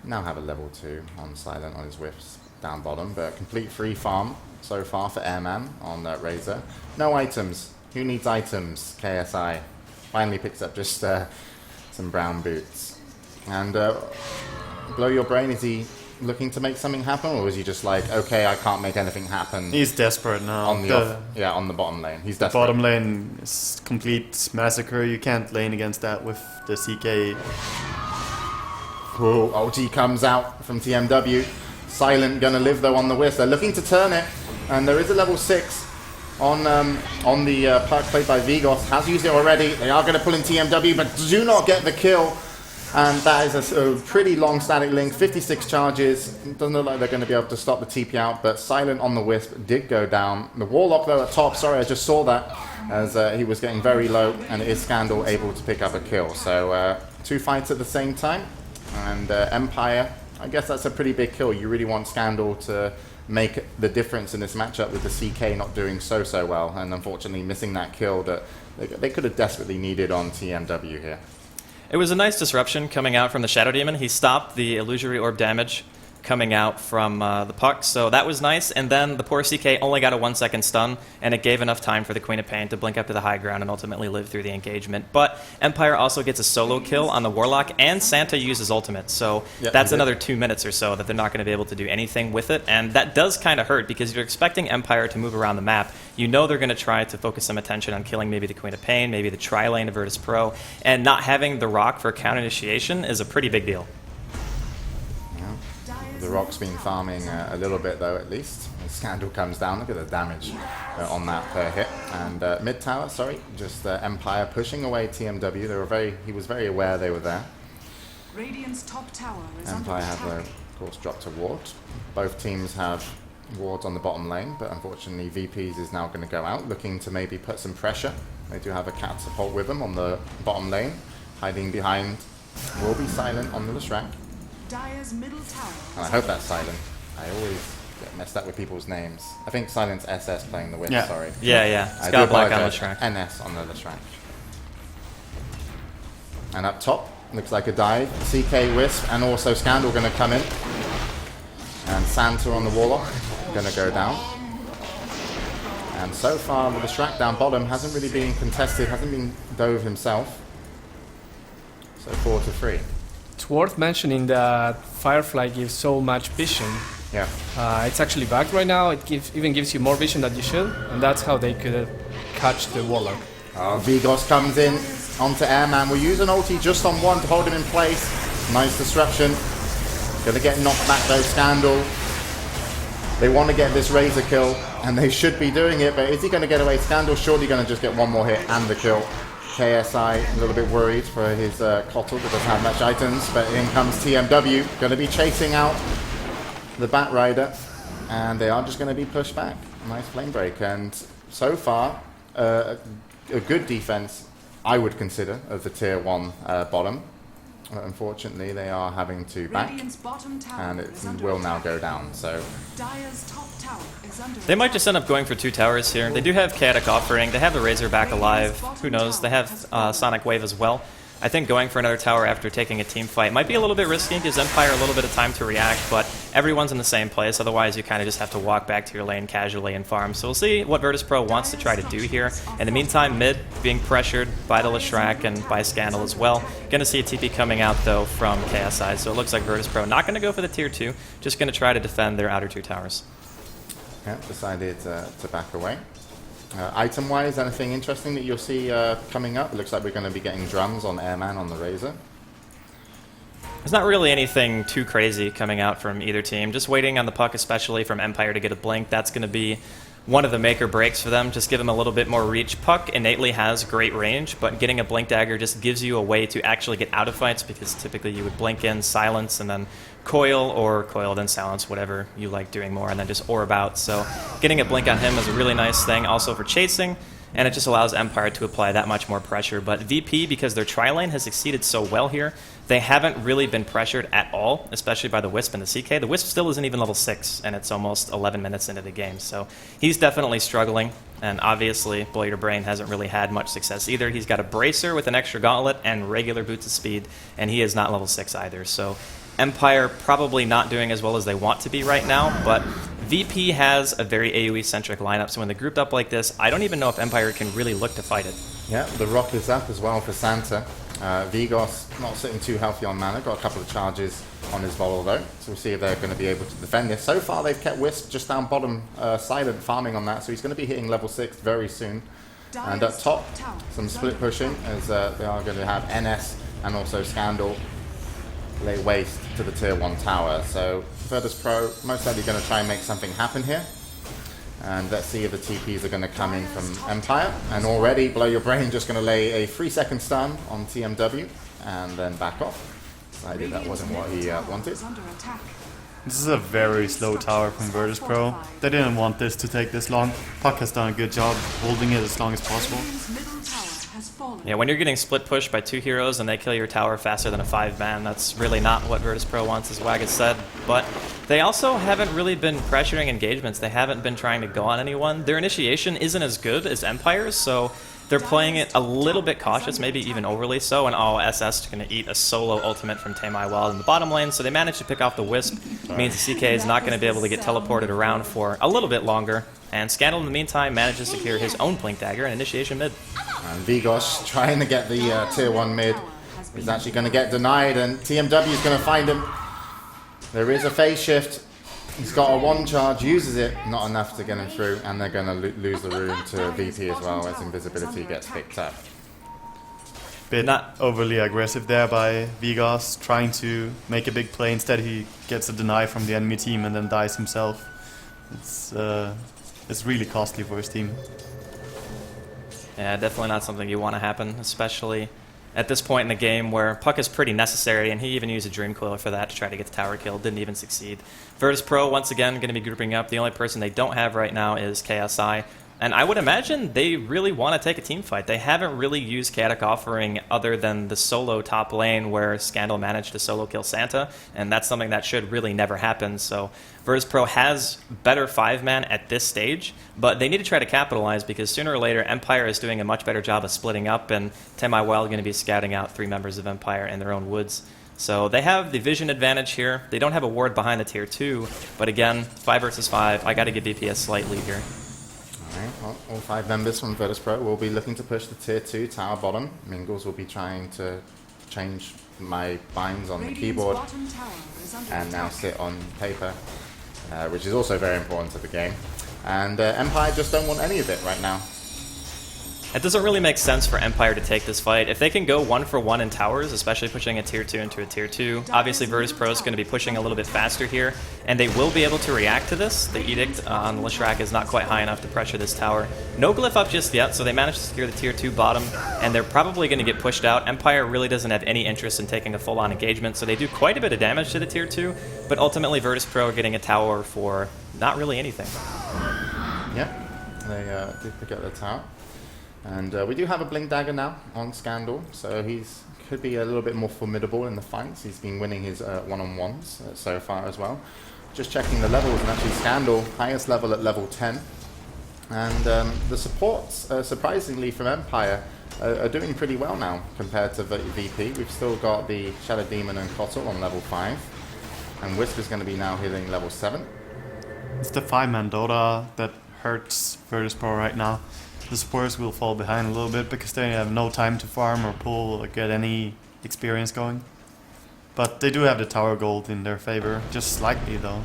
now have a level 2 on Silent on his whiffs down bottom, but complete free farm so far for Airman on Razor. No items. Who needs items? KSI finally picks up just some brown boots. And Blow Your Brain, is he looking to make something happen, or is he just like, okay, I can't make anything happen? He's desperate now. On on the bottom lane. He's desperate. Bottom lane is complete massacre. You can't lane against that with the CK. Whoa, OT comes out from TMW. Silent gonna live though on the Wisp. They're looking to turn it, and there is a level 6 on the puck played by Vigos. Has used it already. They are going to pull in TMW, but do not get the kill. And that is a pretty long static link, 56 charges. Doesn't look like they're going to be able to stop the TP out, but Silent on the Wisp did go down. The Warlock, though, at top, sorry, I just saw that, as he was getting very low, and it is Scandal able to pick up a kill. So 2 fights at the same time, and Empire, I guess that's a pretty big kill. You really want Scandal to make the difference in this matchup with the CK not doing so well, and unfortunately missing that kill that they could have desperately needed on TMW here. It was a nice disruption coming out from the Shadow Demon. He stopped the illusory orb damage coming out from the puck, so that was nice. And then the poor CK only got a 1-second stun, and it gave enough time for the Queen of Pain to blink up to the high ground and ultimately live through the engagement. But Empire also gets a solo kill on the Warlock, and Santa uses ultimate, so that's another 2 minutes or so that they're not going to be able to do anything with it. And that does kind of hurt, because you're expecting Empire to move around the map. You know they're going to try to focus some attention on killing maybe the Queen of Pain, maybe the tri-lane of Virtus.Pro, and not having the Rock for counter initiation is a pretty big deal. The Rock's been farming a little bit, though, at least. The Scandal comes down. Look at the damage on that per hit. And mid tower, sorry, just Empire pushing away TMW. They were he was very aware they were there. Radiant's top tower is Empire have, of course, dropped a ward. Both teams have wards on the bottom lane, but unfortunately VPs is now going to go out, looking to maybe put some pressure. They do have a catapult with them on the bottom lane. Hiding behind will be Silent on the Leshrac. Dire's middle tower. And I hope that's Silent. I always get messed up with people's names. I think Silent's SS playing the Wisp, sorry. Yeah. It's I got do black on the apologize. Leshrac. NS on the Leshrac. And up top, looks like a dive. CK Wisp and also Scandal going to come in. And Santa on the Warlock going to go down. And so far, the Leshrac down bottom hasn't really been contested, hasn't been dove himself. So 4-3. It's worth mentioning that Firefly gives so much vision. Yeah. It's actually bugged right now. It even gives you more vision than you should, and that's how they could catch the Warlock. Vigos comes in onto Airman. We'll use an ulti just on one to hold him in place. Nice disruption. Gonna get knocked back though, Scandal. They want to get this Razor kill, and they should be doing it, but is he going to get away? Scandal surely going to just get one more hit and the kill. KSI a little bit worried for his Kotl that doesn't have much items, but in comes TMW, going to be chasing out the Bat Rider, and they are just going to be pushed back. Nice flame break, and so far a good defense, I would consider, of the tier 1 bottom. Unfortunately, they are having to back, and it will now go down. So Dire's top tower is under They might just end up going for 2 towers here. They do have Chaotic Offering. They have the Razorback alive. Who knows? They have Sonic Wave as well. I think going for another tower after taking a team fight might be a little bit risky, gives Empire a little bit of time to react, but everyone's in the same place. Otherwise, you kind of just have to walk back to your lane casually and farm. So we'll see what Virtus.Pro wants to try to do here. In the meantime, mid being pressured by the Leshrac and by Scandal as well. Going to see a TP coming out, though, from KSI. So it looks like Virtus.Pro not going to go for the tier 2, just going to try to defend their outer 2 towers. yeah, decided to back away. Item-wise, anything interesting that you'll see coming up? It looks like we're going to be getting drums on Airman on the Razor. There's not really anything too crazy coming out from either team. Just waiting on the puck, especially from Empire, to get a blink. That's going to be one of the make or breaks for them. Just give them a little bit more reach. Puck innately has great range, but getting a blink dagger just gives you a way to actually get out of fights, because typically you would blink in, silence, and then coil, or coil then silence, whatever you like doing more, and then just orb out. So getting a blink on him is a really nice thing also for chasing, and it just allows Empire to apply that much more pressure. But VP, because their tri-lane has succeeded so well here, they haven't really been pressured at all, especially by the Wisp and the CK. The Wisp still isn't even level 6, and it's almost 11 minutes into the game, so he's definitely struggling. And obviously, Blow Your Brain hasn't really had much success either. He's got a Bracer with an extra gauntlet and regular boots of speed, and he is not level 6 either. So Empire probably not doing as well as they want to be right now, but VP has a very AoE-centric lineup, so when they're grouped up like this, I don't even know if Empire can really look to fight it. Yeah, the rock is up as well for Santa. Vigos not sitting too healthy on mana, got a couple of charges on his Vol though, so we'll see if they're going to be able to defend this. So far they've kept Wisp just down bottom, silent farming on that, so he's going to be hitting level 6 very soon. And up top, some split pushing, as they are going to have NS and also Scandal lay waste to the tier 1 tower. So Virtus.Pro most likely going to try and make something happen here. And let's see if the TPs are going to come in from Empire. And already Blow Your Brain just going to lay a 3-second stun on TMW and then back off. Decided that wasn't what he wanted. This is a very slow tower from Virtus.Pro. They didn't want this to take this long. Puck has done a good job holding it as long as possible. Yeah, when you're getting split pushed by 2 heroes and they kill your tower faster than a 5-man, that's really not what Virtus.Pro wants, as Wag has said. But they also haven't really been pressuring engagements. They haven't been trying to go on anyone. Their initiation isn't as good as Empire's, so they're playing it a little bit cautious, maybe even overly so, and SS is going to eat a solo ultimate from Tamai Wild in the bottom lane, so they managed to pick off the Wisp. Means the CK is not going to be able to get teleported around for a little bit longer, and Scandal in the meantime manages to secure his own Blink Dagger and initiation mid. And Vigos trying to get the tier 1 mid is actually going to get denied, and TMW is going to find him. There is a phase shift. He's got a 1 charge, uses it, not enough to get him through, and they're going to lose the rune to VP as well as invisibility gets picked up. Bit not overly aggressive there by Vigos, trying to make a big play. Instead he gets a deny from the enemy team and then dies himself. It's really costly for his team. Yeah, definitely not something you want to happen, especially at this point in the game where Puck is pretty necessary, and he even used a Dream Coiler for that to try to get the tower kill. Didn't even succeed. Virtus.Pro, once again, going to be grouping up. The only person they don't have right now is KSI. And I would imagine they really want to take a team fight. They haven't really used Chaotic Offering other than the solo top lane where Scandal managed to solo kill Santa, and that's something that should really never happen. So Virtus.Pro has better 5-man at this stage, but they need to try to capitalize because sooner or later Empire is doing a much better job of splitting up, and Tamai Wild going to be scouting out 3 members of Empire in their own woods. So they have the vision advantage here. They don't have a ward behind the tier 2, but again, 5 versus 5, I got to give VP a slight lead here. Alright, well, all 5 members from Virtus.Pro will be looking to push the tier 2 tower bottom. Mingles will be trying to change my binds on the keyboard and now sit on paper, which is also very important to the game. And Empire just don't want any of it right now. It doesn't really make sense for Empire to take this fight. If they can go 1-for-1 in towers, especially pushing a tier 2 into a tier 2, obviously Virtus.Pro is going to be pushing a little bit faster here, and they will be able to react to this. The Edict on Leshrac is not quite high enough to pressure this tower. No glyph up just yet, so they managed to secure the tier 2 bottom, and they're probably going to get pushed out. Empire really doesn't have any interest in taking a full-on engagement, so they do quite a bit of damage to the tier 2, but ultimately Virtus.Pro are getting a tower for not really anything. Yeah, they did pick up the tower. And we do have a Blink Dagger now on Scandal, so he's could be a little bit more formidable in the fights. He's been winning his one-on-ones so far as well. Just checking the levels, and actually Scandal, highest level at level 10. And the supports, surprisingly from Empire, are doing pretty well now compared to VP. We've still got the Shadow Demon and Kotl on level 5. And Wisp is going to be now hitting level 7. It's the 5-man Dota that hurts Virtus.Pro right now. The supporters will fall behind a little bit because they have no time to farm or pull or get any experience going. But they do have the tower gold in their favor, just slightly though.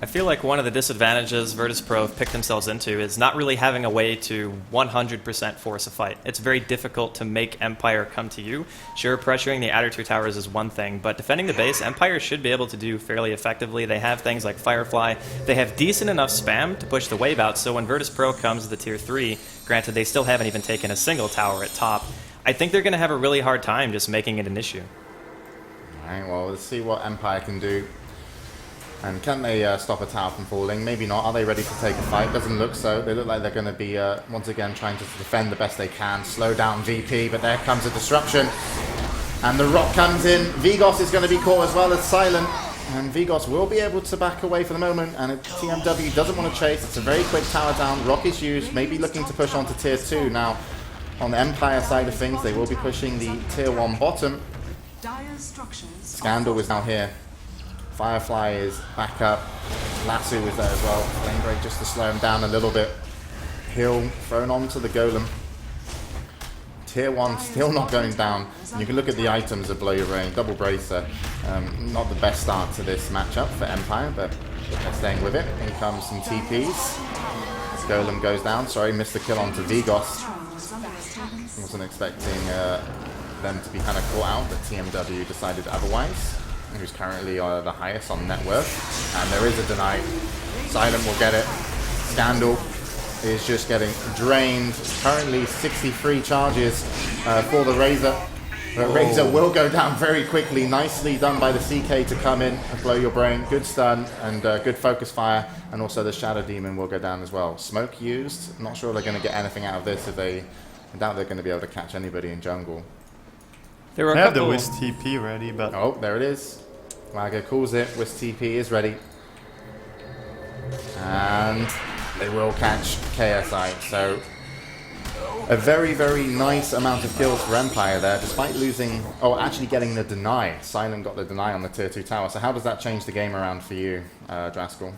I feel like one of the disadvantages Virtus.Pro have picked themselves into is not really having a way to 100% force a fight. It's very difficult to make Empire come to you. Sure, pressuring the outer 2 towers is one thing, but defending the base, Empire should be able to do fairly effectively. They have things like Firefly. They have decent enough spam to push the wave out, so when Virtus.Pro comes to the tier 3, granted they still haven't even taken a single tower at top, I think they're going to have a really hard time just making it an issue. Alright, well, let's see what Empire can do. And can they stop a tower from falling? Maybe not. Are they ready to take a fight? Doesn't look so. They look like they're going to be, once again, trying to defend the best they can. Slow down VP, but there comes a disruption. And the rock comes in. Vigos is going to be caught as well as Silent. And Vigos will be able to back away for the moment. And TMW doesn't want to chase. It's a very quick tower down. Rock is used, maybe looking to push onto tier 2. Now, on the Empire side of things, they will be pushing the tier 1 bottom. Scandal is now here. Firefly is back up. Lasso is there as well. Flame Break just to slow him down a little bit. Heal thrown onto the Golem. Tier 1 still not going down. And you can look at the items of Blow Your Brain. Double Bracer. Not the best start to this matchup for Empire, but they're staying with it. In comes some TPs. Golem goes down. Sorry, missed the kill onto Vigos. Wasn't expecting them to be kind of caught out, but TMW decided otherwise. Who's currently the highest on net worth. And there is a deny. Silent will get it. Scandal is just getting drained. Currently 63 charges for the Razor. But Razor will go down very quickly. Nicely done by the CK to come in and blow your brain. Good stun and good focus fire. And also the Shadow Demon will go down as well. Smoke used. Not sure they're going to get anything out of this. I doubt they're going to be able to catch anybody in jungle. There were They have the Wisp TP ready, but... Oh, there it is. Wagger calls it. Wisp TP is ready. And they will catch KSI. So a very, very nice amount of kills for Empire there, despite losing... Oh, actually getting the deny. Silent got the deny on the tier 2 tower. So how does that change the game around for you, Draskell?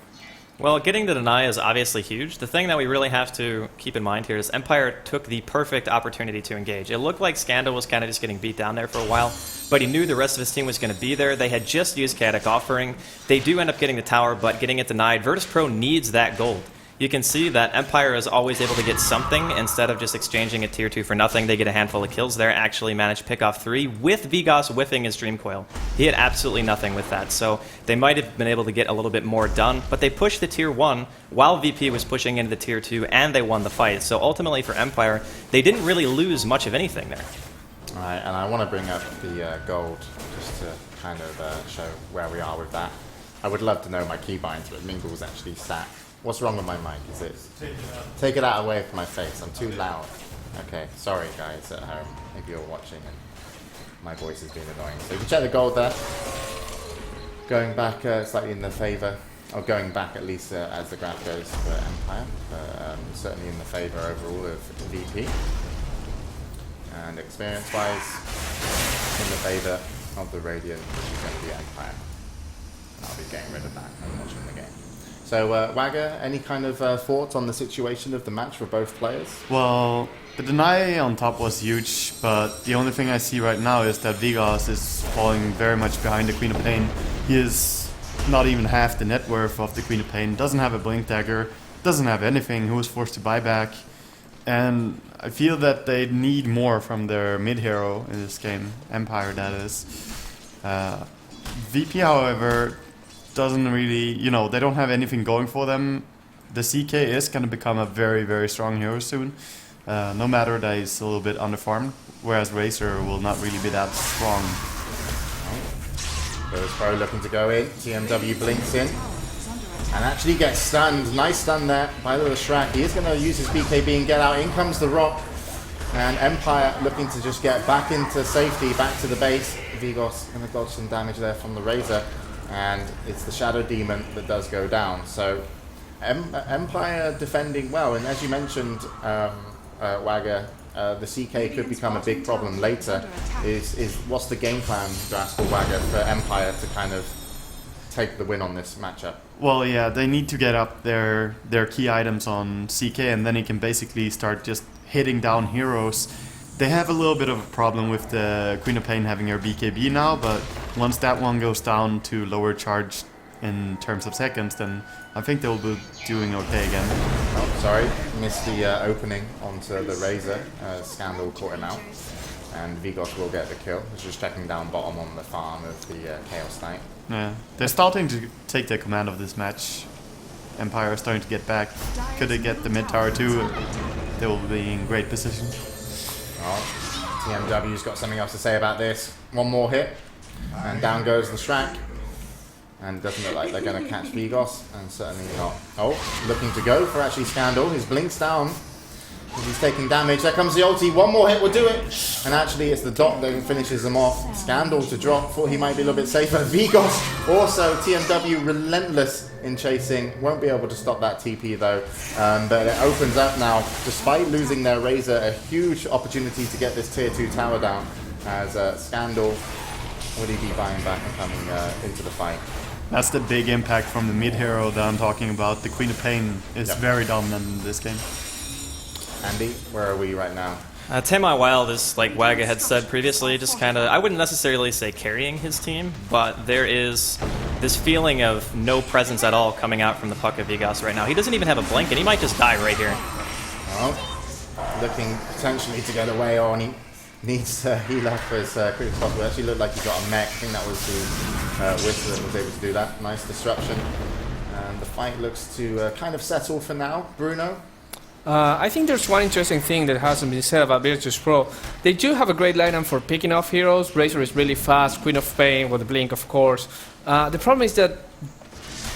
Well, getting the deny is obviously huge. The thing that we really have to keep in mind here is Empire took the perfect opportunity to engage. It looked like Scandal was kind of just getting beat down there for a while, but he knew the rest of his team was going to be there. They had just used Chaotic Offering. They do end up getting the tower, but getting it denied. Virtus.Pro needs that gold. You can see that Empire is always able to get something instead of just exchanging a tier 2 for nothing. They get a handful of kills there, actually managed to pick off 3 with Vigos whiffing his Dream Coil. He had absolutely nothing with that, so they might have been able to get a little bit more done, but they pushed the tier 1 while VP was pushing into the tier 2, and they won the fight. So ultimately for Empire, they didn't really lose much of anything there. Alright, and I want to bring up the gold just to kind of show where we are with that. I would love to know my keybinds, but Mingle's actually sat. What's wrong with my mic? Is it? Take it out away from my face. I'm too loud. Okay, sorry guys at home if you're watching and my voice has been annoying. So you can check the gold there. Going back slightly in the favour, or going back at least as the graph goes for Empire, but certainly in the favour overall of VP. And experience-wise, in the favour of the Radiant, which is going to be Empire. I'll be getting rid of that and watching the game. So, Wagger, any kind of thoughts on the situation of the match for both players? Well, the deny on top was huge, but the only thing I see right now is that Vigos is falling very much behind the Queen of Pain. He is not even half the net worth of the Queen of Pain, doesn't have a Blink Dagger, doesn't have anything, he was forced to buy back. And I feel that they need more from their mid-hero in this game, Empire that is. VP, however, doesn't really, they don't have anything going for them. The CK is going to become a very, very strong hero soon, no matter that he's a little bit underfarmed, whereas Razor will not really be that strong. Virtus.Pro looking to go in, TMW blinks in, and actually gets stunned. Nice stun there by the Shrek. He is going to use his BKB and get out. In comes the Rock, and Empire looking to just get back into safety, back to the base. Vigos going to dodge some damage there from the Razor, and it's the Shadow Demon that does go down. So Empire defending well, and as you mentioned, Wagger, the CK could become a big problem later. Is what's the game plan, Draskell, Wagger, for Empire to kind of take the win on this matchup? Well, yeah, they need to get up their key items on CK, and then he can basically start just hitting down heroes. They have a little bit of a problem with the Queen of Pain having her BKB now, but once that one goes down to lower charge in terms of seconds, then I think they'll be doing okay again. Oh, sorry, missed the opening onto the Razor. Scandal caught him out, and Vigos will get the kill. He's just checking down bottom on the farm of the Chaos Knight. Yeah, they're starting to take their command of this match. Empire is starting to get back. Could they get the mid tower too? They will be in great position. Oh, TMW's got something else to say about this. One more hit, and down goes the Shrek. And it doesn't look like they're going to catch Vigos, and certainly not. Oh, looking to go for actually Scandal. His blinks down. He's taking damage. There comes the ulti. One more hit will do it. And actually, it's the dot that finishes them off. Scandal to drop. Thought he might be a little bit safer. Vigos also, TMW relentless in chasing. Won't be able to stop that TP though. But it opens up now. Despite losing their Razor, a huge opportunity to get this tier 2 tower down. As Scandal will he be buying back and coming into the fight. That's the big impact from the mid-hero that I'm talking about. The Queen of Pain is very dominant in this game. Andy, where are we right now? Tamai Wild is, like Wagga had said previously, just kind of, I wouldn't necessarily say carrying his team, but there is this feeling of no presence at all coming out from the Puck of Vigos right now. He doesn't even have a blink, and he might just die right here. Oh, looking potentially to get away, and he needs to heal up as quick as possible. Actually looked like he got a mech. I think that was the Whistle that was able to do that. Nice disruption. And the fight looks to kind of settle for now. Bruno? I think there's one interesting thing that hasn't been said about Virtus.Pro. They do have a great lineup for picking off heroes. Razor is really fast, Queen of Pain with the blink, of course. The problem is that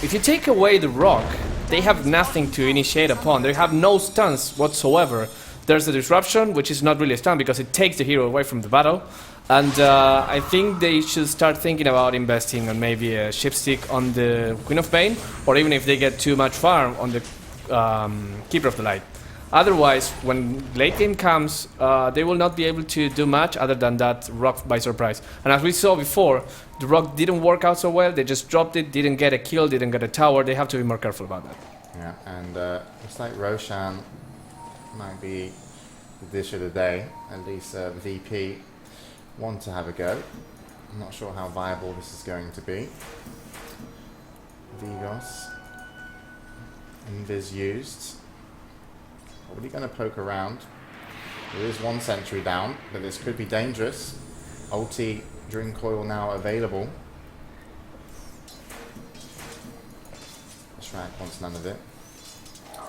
if you take away the Rock, they have nothing to initiate upon. They have no stuns whatsoever. There's the disruption, which is not really a stun because it takes the hero away from the battle. And I think they should start thinking about investing on maybe a Shipstick on the Queen of Pain, or even if they get too much farm on the Keeper of the Light. Otherwise, when late game comes, they will not be able to do much other than that Rock by surprise. And as we saw before, the Rock didn't work out so well. They just dropped it, didn't get a kill, didn't get a tower. They have to be more careful about that. Yeah, and looks like Roshan might be the dish of the day. At least VP want to have a go. I'm not sure how viable this is going to be. Vigos. Invis used. Probably going to poke around. There is one sentry down, but this could be dangerous. Ulti Dream Coil now available. Shrek wants none of it.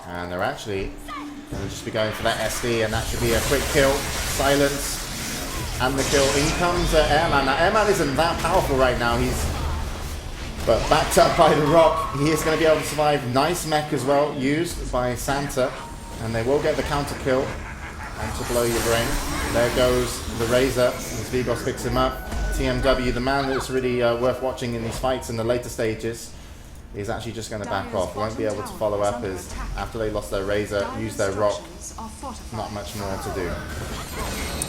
And they're actually going to just be going for that SD, and that should be a quick kill. Silence. And the kill. In comes Airman. Now, Airman isn't that powerful right now. But backed up by the Rock, he is going to be able to survive. Nice mech as well, used by Santa. And they will get the counter kill. And to blow your brain. There goes the Razor as Vigos picks him up. TMW, the man that's really worth watching in these fights in the later stages, is actually just going to back off. Won't be able to follow up as after they lost their Razor, use their Rock. Not much more to do.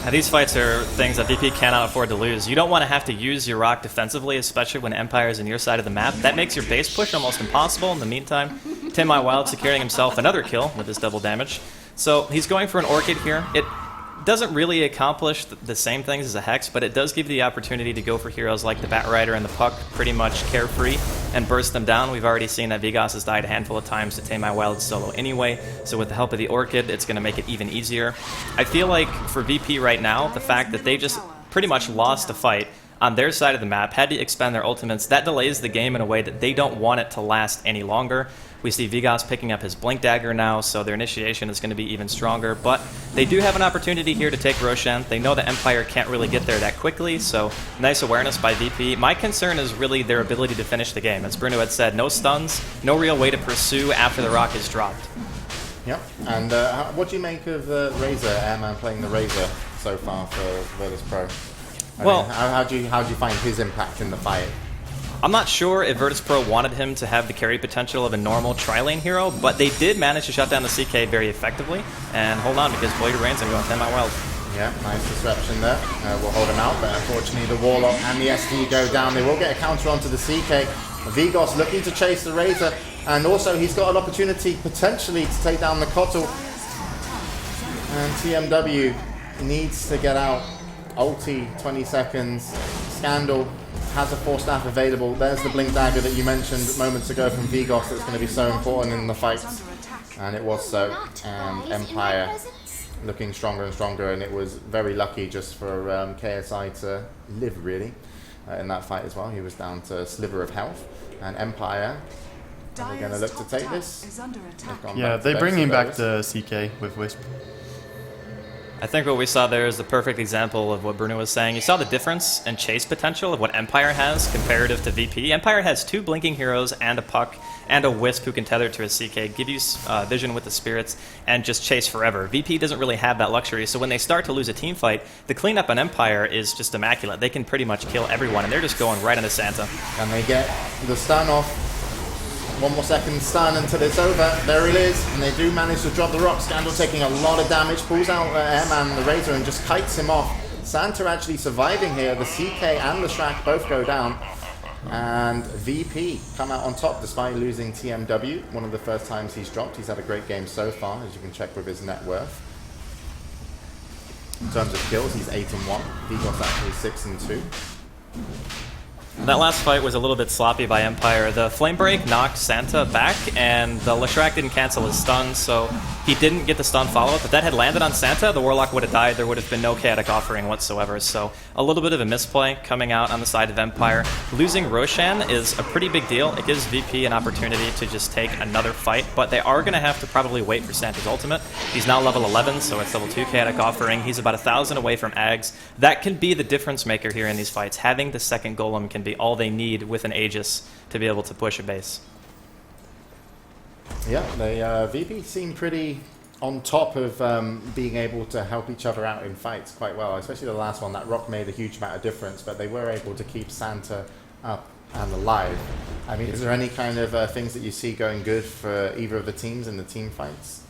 Now, these fights are things that VP cannot afford to lose. You don't want to have to use your Rock defensively, especially when Empire is in your side of the map. That makes your base push almost impossible. In the meantime, Tamai Wild securing himself another kill with his double damage. So he's going for an Orchid here. It doesn't really accomplish the same things as a Hex, but it does give you the opportunity to go for heroes like the Batrider and the Puck pretty much carefree and burst them down. We've already seen that Vigos has died a handful of times to Tame My Wild solo anyway, so with the help of the Orchid, it's going to make it even easier. I feel like for VP right now, the fact that they just pretty much lost a fight on their side of the map, had to expend their ultimates, that delays the game in a way that they don't want it to last any longer. We see Vigos picking up his Blink Dagger now, so their initiation is going to be even stronger, but they do have an opportunity here to take Roshan. They know the Empire can't really get there that quickly, so nice awareness by VP. My concern is really their ability to finish the game. As Bruno had said, no stuns, no real way to pursue after the rock is dropped. Yep. And what do you make of Razor, Airman playing the Razor so far for Virtus.Pro? Well, how do you find his impact in the fight? I'm not sure if Virtus.Pro wanted him to have the carry potential of a normal tri-lane hero, but they did manage to shut down the CK very effectively. And hold on, because Blade Rain's going to go on 10 out wild. Yeah, nice disruption there. We'll hold him out, but unfortunately the Warlock and the SD go down. They will get a counter onto the CK. Vigos looking to chase the Razor, and also he's got an opportunity potentially to take down the Kotl. And TMW needs to get out. Ulti, 20 seconds. Scandal has a 4-staff available. There's the Blink Dagger that you mentioned moments ago from Vigos that's going to be so important in the fight. And it was so. And Empire looking stronger and stronger, and it was very lucky just for KSI to live, really, in that fight as well. He was down to a sliver of health. And Empire, are they going to look to take this? Yeah, they're bringing back the CK with Wisp. I think what we saw there is the perfect example of what Bruno was saying. You saw the difference in chase potential of what Empire has comparative to VP. Empire has 2 blinking heroes and a Puck and a Wisp who can tether to a CK, give you vision with the spirits, and just chase forever. VP doesn't really have that luxury, so when they start to lose a team fight, the cleanup on Empire is just immaculate. They can pretty much kill everyone, and they're just going right into Santa. And they get the stun off. 1 more second stun until it's over. There it is. And they do manage to drop the rock. Scandal taking a lot of damage. Pulls out Airman, the Razor, and just kites him off. Santa actually surviving here. The CK and the Shrek both go down. And VP come out on top despite losing TMW. One of the first times he's dropped. He's had a great game so far, as you can check with his net worth. In terms of kills, he's 8-1. Vigos actually 6-2. That last fight was a little bit sloppy by Empire. The Flame Break knocked Santa back, and the Leshrac didn't cancel his stun, so he didn't get the stun follow-up. If that had landed on Santa, the Warlock would have died. There would have been no chaotic offering whatsoever. So a little bit of a misplay coming out on the side of Empire. Losing Roshan is a pretty big deal. It gives VP an opportunity to just take another fight, but they are going to have to probably wait for Santa's ultimate. He's now level 11, so it's level 2 chaotic offering. He's about 1,000 away from Ags. That can be the difference maker here in these fights. Having the second golem can be all they need with an Aegis to be able to push a base. Yeah, they VP seem pretty on top of being able to help each other out in fights quite well, especially the last one. That rock made a huge amount of difference, but they were able to keep Santa up and alive. I mean, is there any kind of things that you see going good for either of the teams in the team fights?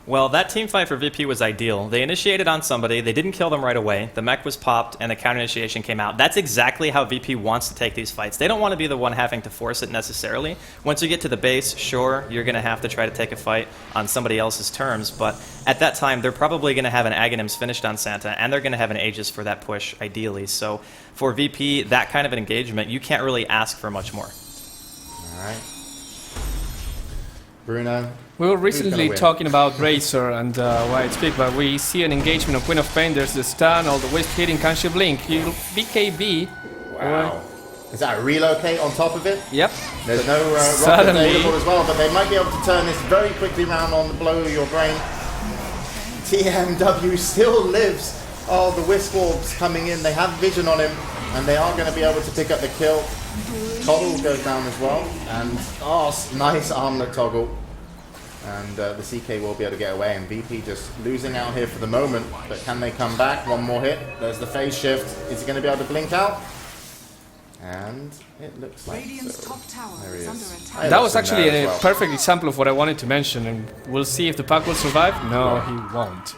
Well, that team fight for VP was ideal. They initiated on somebody, they didn't kill them right away, the mech was popped, and the counter initiation came out. That's exactly how VP wants to take these fights. They don't want to be the one having to force it necessarily. Once you get to the base, sure, you're going to have to try to take a fight on somebody else's terms, but at that time, they're probably going to have an Aghanims finished on Santa, and they're going to have an Aegis for that push, ideally. So for VP, that kind of an engagement, you can't really ask for much more. All right. Bruno? We were recently talking about Razor and why it's big, but we see an engagement of Queen of Pain. There's the stun, all the Wisp hitting, can she blink? BKB. Wow. Is that a relocate on top of it? Yep. There's no rocket available as well, but they might be able to turn this very quickly round on the blow your brain. TMW still lives. Oh, the Wisp Orbs coming in. They have vision on him, and they are going to be able to pick up the kill. Toggle goes down as well, and nice armlet toggle. And the CK will be able to get away, and VP just losing out here for the moment, but can they come back? One more hit. There's the phase shift. Is he going to be able to blink out? And it looks like so. There he is. That was actually a perfect example of what I wanted to mention, and we'll see if the pack will survive. No, he won't.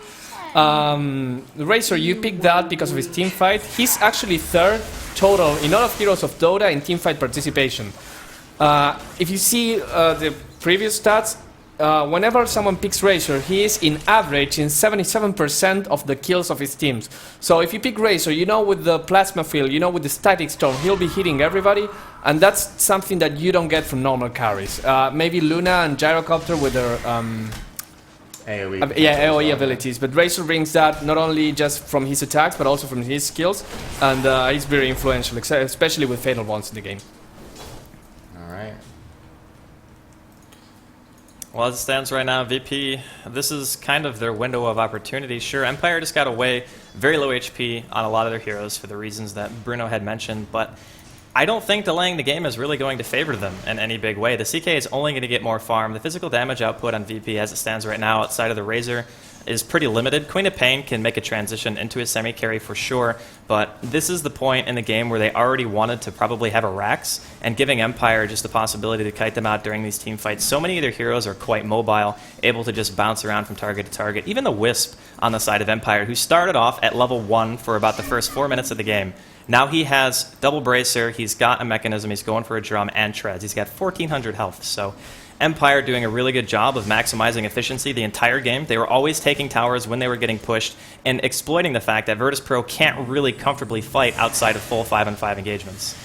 Razor, you picked that because of his teamfight. He's actually 3rd total in all of Heroes of Dota in teamfight participation. If you see the previous stats, whenever someone picks Razor, he is in average in 77% of the kills of his teams. So if you pick Razor, you know with the Plasma Field, you know with the Static Storm, he'll be hitting everybody, and that's something that you don't get from normal carries. Maybe Luna and Gyrocopter with their AoE. AoE abilities, but Razor brings that not only just from his attacks, but also from his skills, and he's very influential, especially with Fatal Bonds in the game. All right. Well, as it stands right now, VP, this is kind of their window of opportunity. Sure, Empire just got away, very low HP on a lot of their heroes for the reasons that Bruno had mentioned, but I don't think delaying the game is really going to favor them in any big way. The CK is only going to get more farm. The physical damage output on VP as it stands right now outside of the Razor is pretty limited. Queen of Pain can make a transition into a semi-carry for sure, but this is the point in the game where they already wanted to probably have a Rax, and giving Empire just the possibility to kite them out during these team fights. So many of their heroes are quite mobile, able to just bounce around from target to target. Even the Wisp on the side of Empire, who started off at level 1 for about the first 4 minutes of the game. Now he has double Bracer, he's got a mechanism, he's going for a drum, and treads. He's got 1,400 health, so Empire doing a really good job of maximizing efficiency the entire game. They were always taking towers when they were getting pushed and exploiting the fact that Virtus.Pro can't really comfortably fight outside of full 5-on-5 engagements.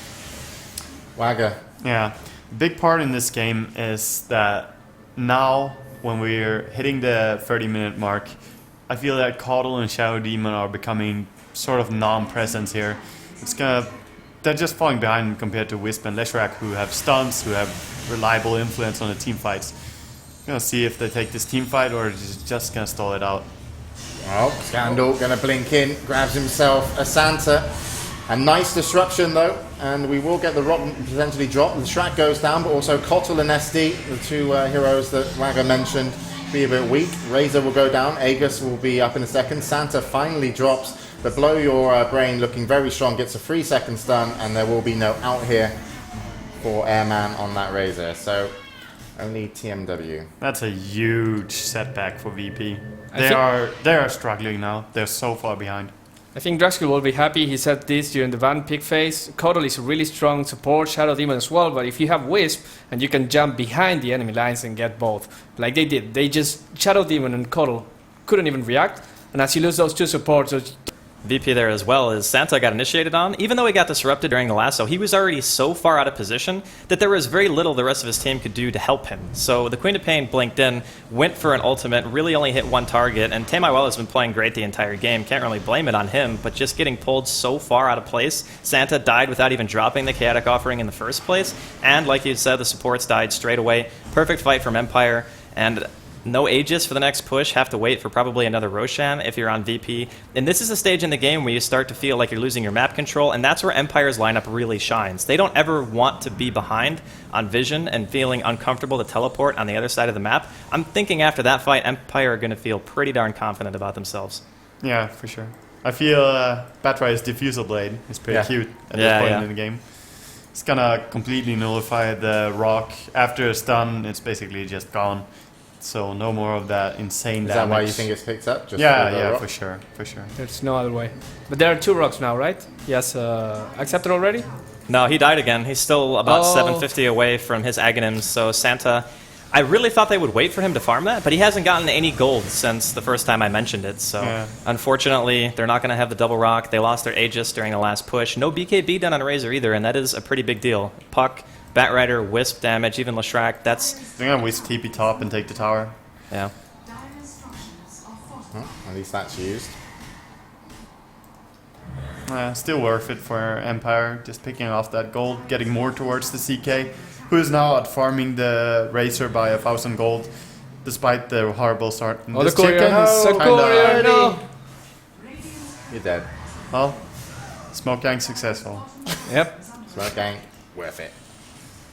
Wagga. Yeah, big part in this game is that now when we're hitting the 30-minute mark, I feel that Caudle and Shadow Demon are becoming sort of non-presence here. They're just falling behind compared to Wisp and Leshrac, who have stuns, who have reliable influence on the team fights. Gonna see if they take this team fight or just gonna stall it out. Well, Scandal gonna blink in, grabs himself a Santa. A nice disruption though, and we will get the rock potentially dropped. The Shrek goes down, but also Kotal and SD, the two heroes that Wagga mentioned, be a bit weak. Razor will go down, Aegis will be up in a second. Santa finally drops. The Blow Your Brain looking very strong, gets a 3-second stun, and there will be no out here for Airman on that Razor. So only TMW. That's a huge setback for VP. They are struggling now. They're so far behind. I think Draxel will be happy. He said this during the Van pick phase. Kotal is a really strong support, Shadow Demon as well, but if you have Wisp and you can jump behind the enemy lines and get both, like they did, they just, Shadow Demon and Kotal couldn't even react, and as you lose those two supports, VP there as well is Santa got initiated on. Even though he got disrupted during the lasso, he was already so far out of position that there was very little the rest of his team could do to help him. So the Queen of Pain blinked in, went for an ultimate, really only hit one target, and Tamaiwell has been playing great the entire game. Can't really blame it on him, but just getting pulled so far out of place. Santa died without even dropping the Chaotic Offering in the first place, and like you said, the supports died straight away. Perfect fight from Empire, and no Aegis for the next push, have to wait for probably another Roshan if you're on VP. And this is a stage in the game where you start to feel like you're losing your map control, and that's where Empire's lineup really shines. They don't ever want to be behind on vision and feeling uncomfortable to teleport on the other side of the map. I'm thinking after that fight, Empire are going to feel pretty darn confident about themselves. Yeah, for sure. I feel Batrai's Diffusal Blade is pretty cute at this point in the game. It's gonna completely nullify the rock. After a stun, it's basically just gone. So no more of that insane damage. Is that why you think it's picked up? Just for sure, for sure. there's no other way. But there are 2 rocks now, right? Yes, accepted already? No, he died again. He's still about 750 away from his Aghanims, so Santa, I really thought they would wait for him to farm that, but he hasn't gotten any gold since the first time I mentioned it, so unfortunately, they're not going to have the double rock. They lost their Aegis during the last push. No BKB done on Razor either, and that is a pretty big deal. Puck, Batrider, Wisp damage, even Leshrac, that's... They're going to Wisp TP top and take the tower. Yeah. At least that's used. Still worth it for Empire, just picking off that gold, getting more towards the CK, who is now out farming the Razor by 1,000 gold, despite the horrible start. Oh, the courier! No! You're dead. Well, Smoke Gang successful. Yep. Smoke Gang, worth it.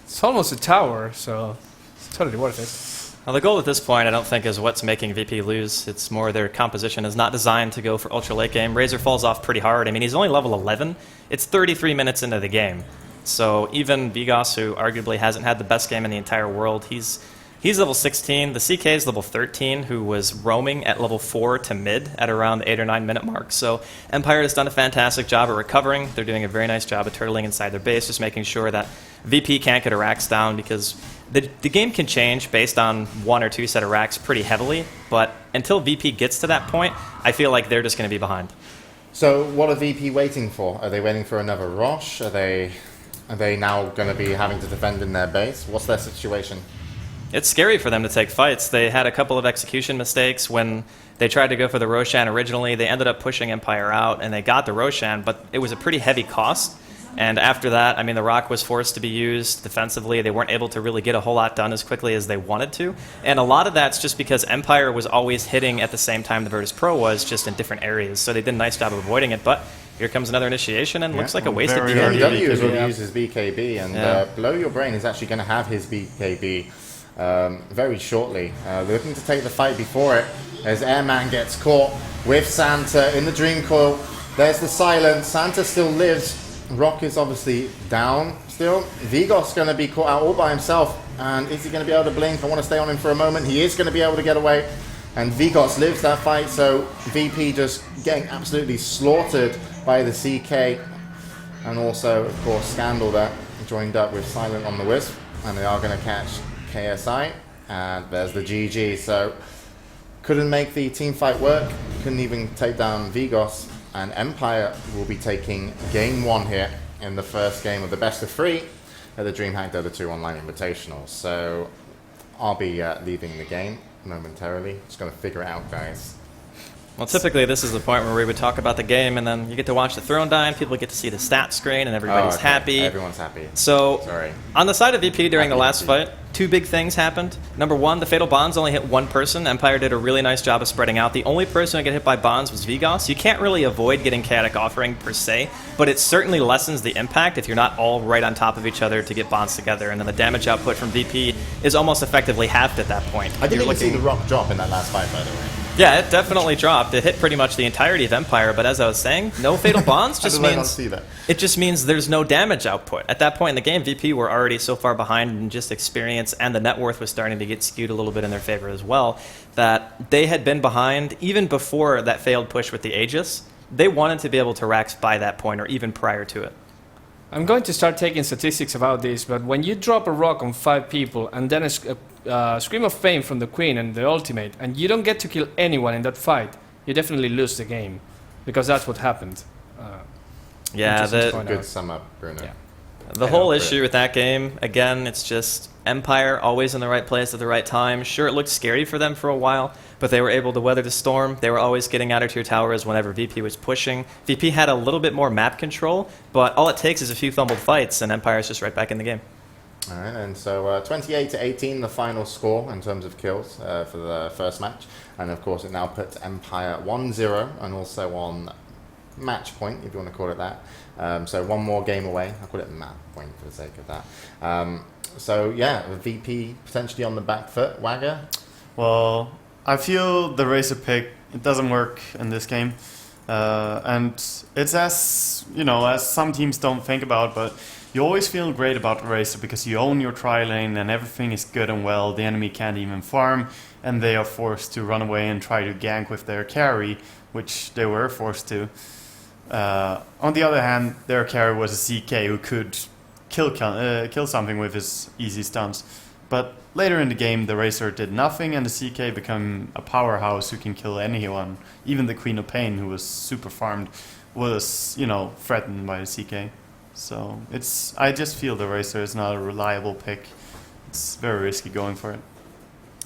It's almost a tower, so it's totally worth it. Well, the goal at this point, I don't think, is what's making VP lose. It's more their composition is not designed to go for ultra late game. Razor falls off pretty hard. I mean, he's only level 11. It's 33 minutes into the game. So even Vigos, who arguably hasn't had the best game in the entire world, he's level 16. The CK is level 13, who was roaming at level 4 to mid at around the 8 or 9 minute mark. So Empire has done a fantastic job at recovering. They're doing a very nice job of turtling inside their base, just making sure that VP can't get a Rax down, because the game can change based on one or two set of racks pretty heavily, but until VP gets to that point, I feel like they're just going to be behind. So what are VP waiting for? Are they waiting for another Rosh? Are they now going to be having to defend in their base? What's their situation? It's scary for them to take fights. They had a couple of execution mistakes when they tried to go for the Roshan originally. They ended up pushing Empire out, and they got the Roshan, but it was a pretty heavy cost. And after that, I mean, the Rock was forced to be used defensively. They weren't able to really get a whole lot done as quickly as they wanted to. And a lot of that's just because Empire was always hitting at the same time the Virtus.Pro was, just in different areas. So they did a nice job of avoiding it. But here comes another initiation, and looks like a wasted Very game. early. BMW is what Yeah. uses BKB, and Blow Your Brain is actually going to have his BKB very shortly. Looking to take the fight before it, as Airman gets caught with Santa in the Dream Coil. There's the silence. Santa still lives. Rock is obviously down still. Vigos going to be caught out all by himself, and is he going to be able to blink? I want to stay on him for a moment. He is going to be able to get away, and Vigos lives that fight, so VP just getting absolutely slaughtered by the CK, and also, of course, Scandal that joined up with Silent on the Wisp, and they are going to catch KSI, and there's the GG. So couldn't make the team fight work, couldn't even take down Vigos, and Empire will be taking game 1 here in the first game of the best of 3 at the Dreamhack Dota 2 Online Invitational. So I'll be leaving the game momentarily. Just going to figure it out, guys. Well, typically this is the point where we would talk about the game, and then you get to watch the throne die, and people get to see the stat screen, and everybody's happy. Everyone's happy. So, Sorry. on the side of VP during the Happy last VP. fight, 2 big things happened. Number 1, the Fatal Bonds only hit 1 person. Empire did a really nice job of spreading out. The only person who got hit by Bonds was Vigos. You can't really avoid getting Chaotic Offering per se, but it certainly lessens the impact if you're not all right on top of each other to get Bonds together, and then the damage output from VP is almost effectively halved at that point. I didn't You're even see looking- the Rock drop in that last fight, by the way. Yeah, it definitely dropped. It hit pretty much the entirety of Empire, but as I was saying, no Fatal Bonds How just did I not means see that? it just means there's no damage output. At that point in the game, VP were already so far behind in just experience, and the net worth was starting to get skewed a little bit in their favor as well, that they had been behind even before that failed push with the Aegis. They wanted to be able to Rax by that point or even prior to it. I'm going to start taking statistics about this, but when you drop a rock on 5 people and then a Scream of Fame from the Queen and the ultimate, and you don't get to kill anyone in that fight, you definitely lose the game, because that's what happened. Yeah, Interesting to point Good out. sum up, Bruno. Yeah. the whole issue with that game, again, it's just Empire always in the right place at the right time. Sure, it looked scary for them for a while, but they were able to weather the storm. They were always getting outer tier towers whenever VP was pushing. VP had a little bit more map control, but all it takes is a few fumbled fights, and Empire's just right back in the game. All right, and so 28-18, the final score in terms of kills for the first match. And of course, it now puts Empire 1-0 and also on match point, if you want to call it that. So one more game away. I'll call it map point for the sake of that. So yeah, the VP potentially on the back foot. Wagger? Well, I feel the Racer pick, it doesn't work in this game. And it's as, you know, as some teams don't think about, but you always feel great about the Racer because you own your tri-lane and everything is good and well. The enemy can't even farm and they are forced to run away and try to gank with their carry, which they were forced to. On the other hand, their carry was a CK who could kill something with his easy stuns. But later in the game, the Racer did nothing and the CK became a powerhouse who can kill anyone. Even the Queen of Pain, who was super farmed, was, you know, threatened by the CK. So I just feel the Racer is not a reliable pick. It's very risky going for it.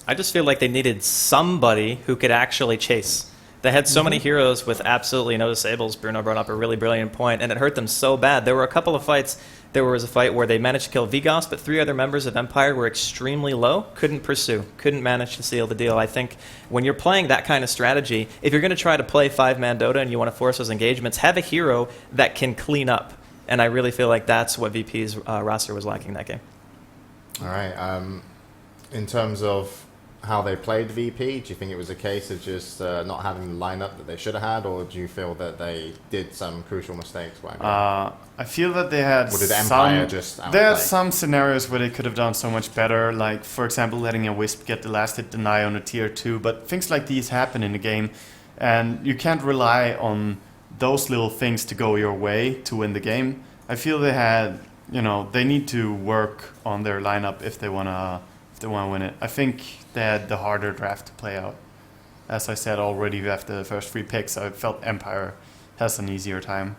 I just feel like they needed somebody who could actually chase. They had so many heroes with absolutely no disables. Bruno brought up a really brilliant point, and it hurt them so bad. There were a couple of fights. There was a fight where they managed to kill Vigos, but 3 other members of Empire were extremely low, couldn't pursue, couldn't manage to seal the deal. I think when you're playing that kind of strategy, if you're going to try to play 5-man Dota and you want to force those engagements, have a hero that can clean up. And I really feel like that's what VP's roster was lacking that game. All right. In terms of how they played VP, do you think it was a case of just not having the lineup that they should have had, or do you feel that they did some crucial mistakes? I feel that they had Or did Empire just There are outplay? some scenarios where they could have done so much better, like, for example, letting a Wisp get the last hit deny on a tier 2, but things like these happen in the game, and you can't rely on those little things to go your way to win the game. I feel they had they need to work on their lineup if they wanna win it. I think they had the harder draft to play out. As I said already after the first 3 picks, I felt Empire has an easier time.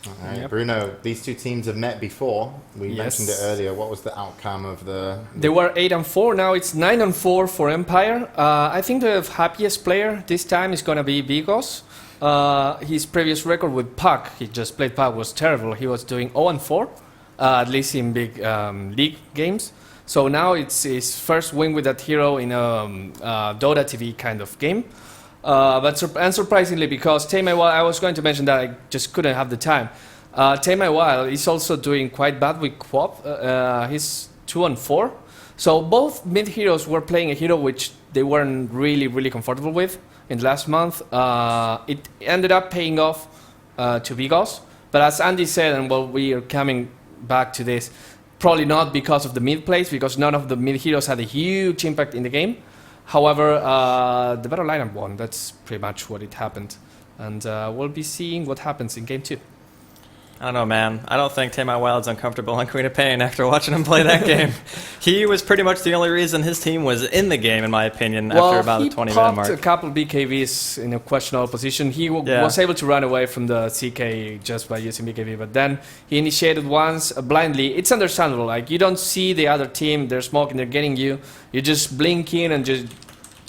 All right, Bruno, these two teams have met before. We Yes. mentioned it earlier. What was the outcome of the... They were 8-4. Now it's 9-4 for Empire. I think the happiest player this time is gonna be Vigos. His previous record with Puck, he just played Puck, was terrible. He was doing 0-4, at least in big league games. So now it's his first win with that hero in a Dota TV kind of game. But unsurprisingly, because Tame My Wild, I was going to mention that I just couldn't have the time. Tame My Wild is also doing quite bad with Quop. He's 2-4. So both mid heroes were playing a hero which they weren't really comfortable with in the last month. It ended up paying off to Vigos. But as Andy said, and we are coming back to this, probably not because of the mid plays, because none of the mid heroes had a huge impact in the game. However, the better lineup won. That's pretty much what it happened. And we'll be seeing what happens in Game 2. I don't know, man. I don't think Tame My Wild's uncomfortable on Queen of Pain after watching him play that game. He was pretty much the only reason his team was in the game, in my opinion, after about the 20-minute popped mark. a couple BKBs in a questionable position. He was able to run away from the CK just by using BKB, but then he initiated once blindly. It's understandable. Like, you don't see the other team, they're smoking, they're getting you. You just blink in and just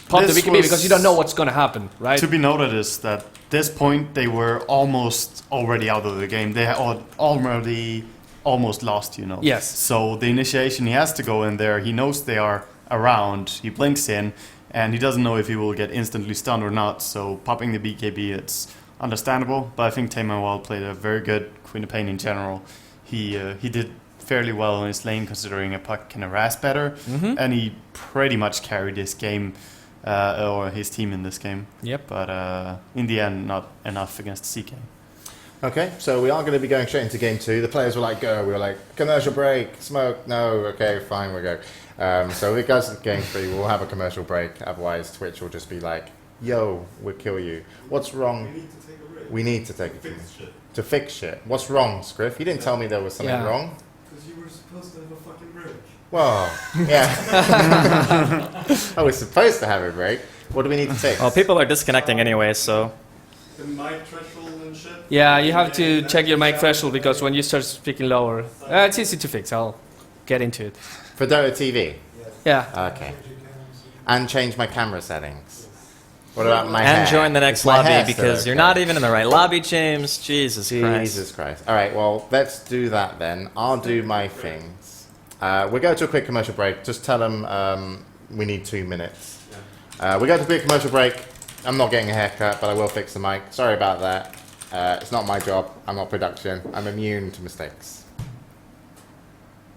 pop the BKB because you don't know what's going to happen, right? To be noted is that this point they were already out of the game. They had already almost lost, Yes. So the initiation, he has to go in there. He knows they are around. He blinks in, and he doesn't know if he will get instantly stunned or not. So popping the BKB, it's understandable. But I think Tame My Wild played a very good Queen of Pain in general. He did fairly well in his lane, considering a Puck can harass better, and he pretty much carried his game. Or his team in this game. Yep. But in the end, not enough against CK. Okay, so we are going to be going straight into Game 2. The players were like, go. We were like, commercial break, smoke, no, okay, fine, we'll go. So with regards to Game 3, we'll have a commercial break. Otherwise, Twitch will just be like, yo, we'll kill you. What's wrong? We need to take a break. To fix shit. What's wrong, Scriff? You didn't tell me there was something wrong. Because you were supposed to have a fucking break. Well, yeah. I was supposed to have a break. What do we need to fix? Well, people are disconnecting anyway, so... The mic threshold and shit. Yeah, you have to check your mic threshold because when you start speaking lower, it's easy to fix. I'll get into it. For Dota TV? Yeah. Okay. And change my camera settings. What about my hair? And join the next Is my hair lobby still because you're okay? not even in the right lobby, James. Jesus Christ. All right, well, let's do that then. I'll do my things. We'll go to a quick commercial break. Just tell them we need 2 minutes. We go to a quick commercial break. I'm not getting a haircut, but I will fix the mic. Sorry about that. It's not my job. I'm not production. I'm immune to mistakes.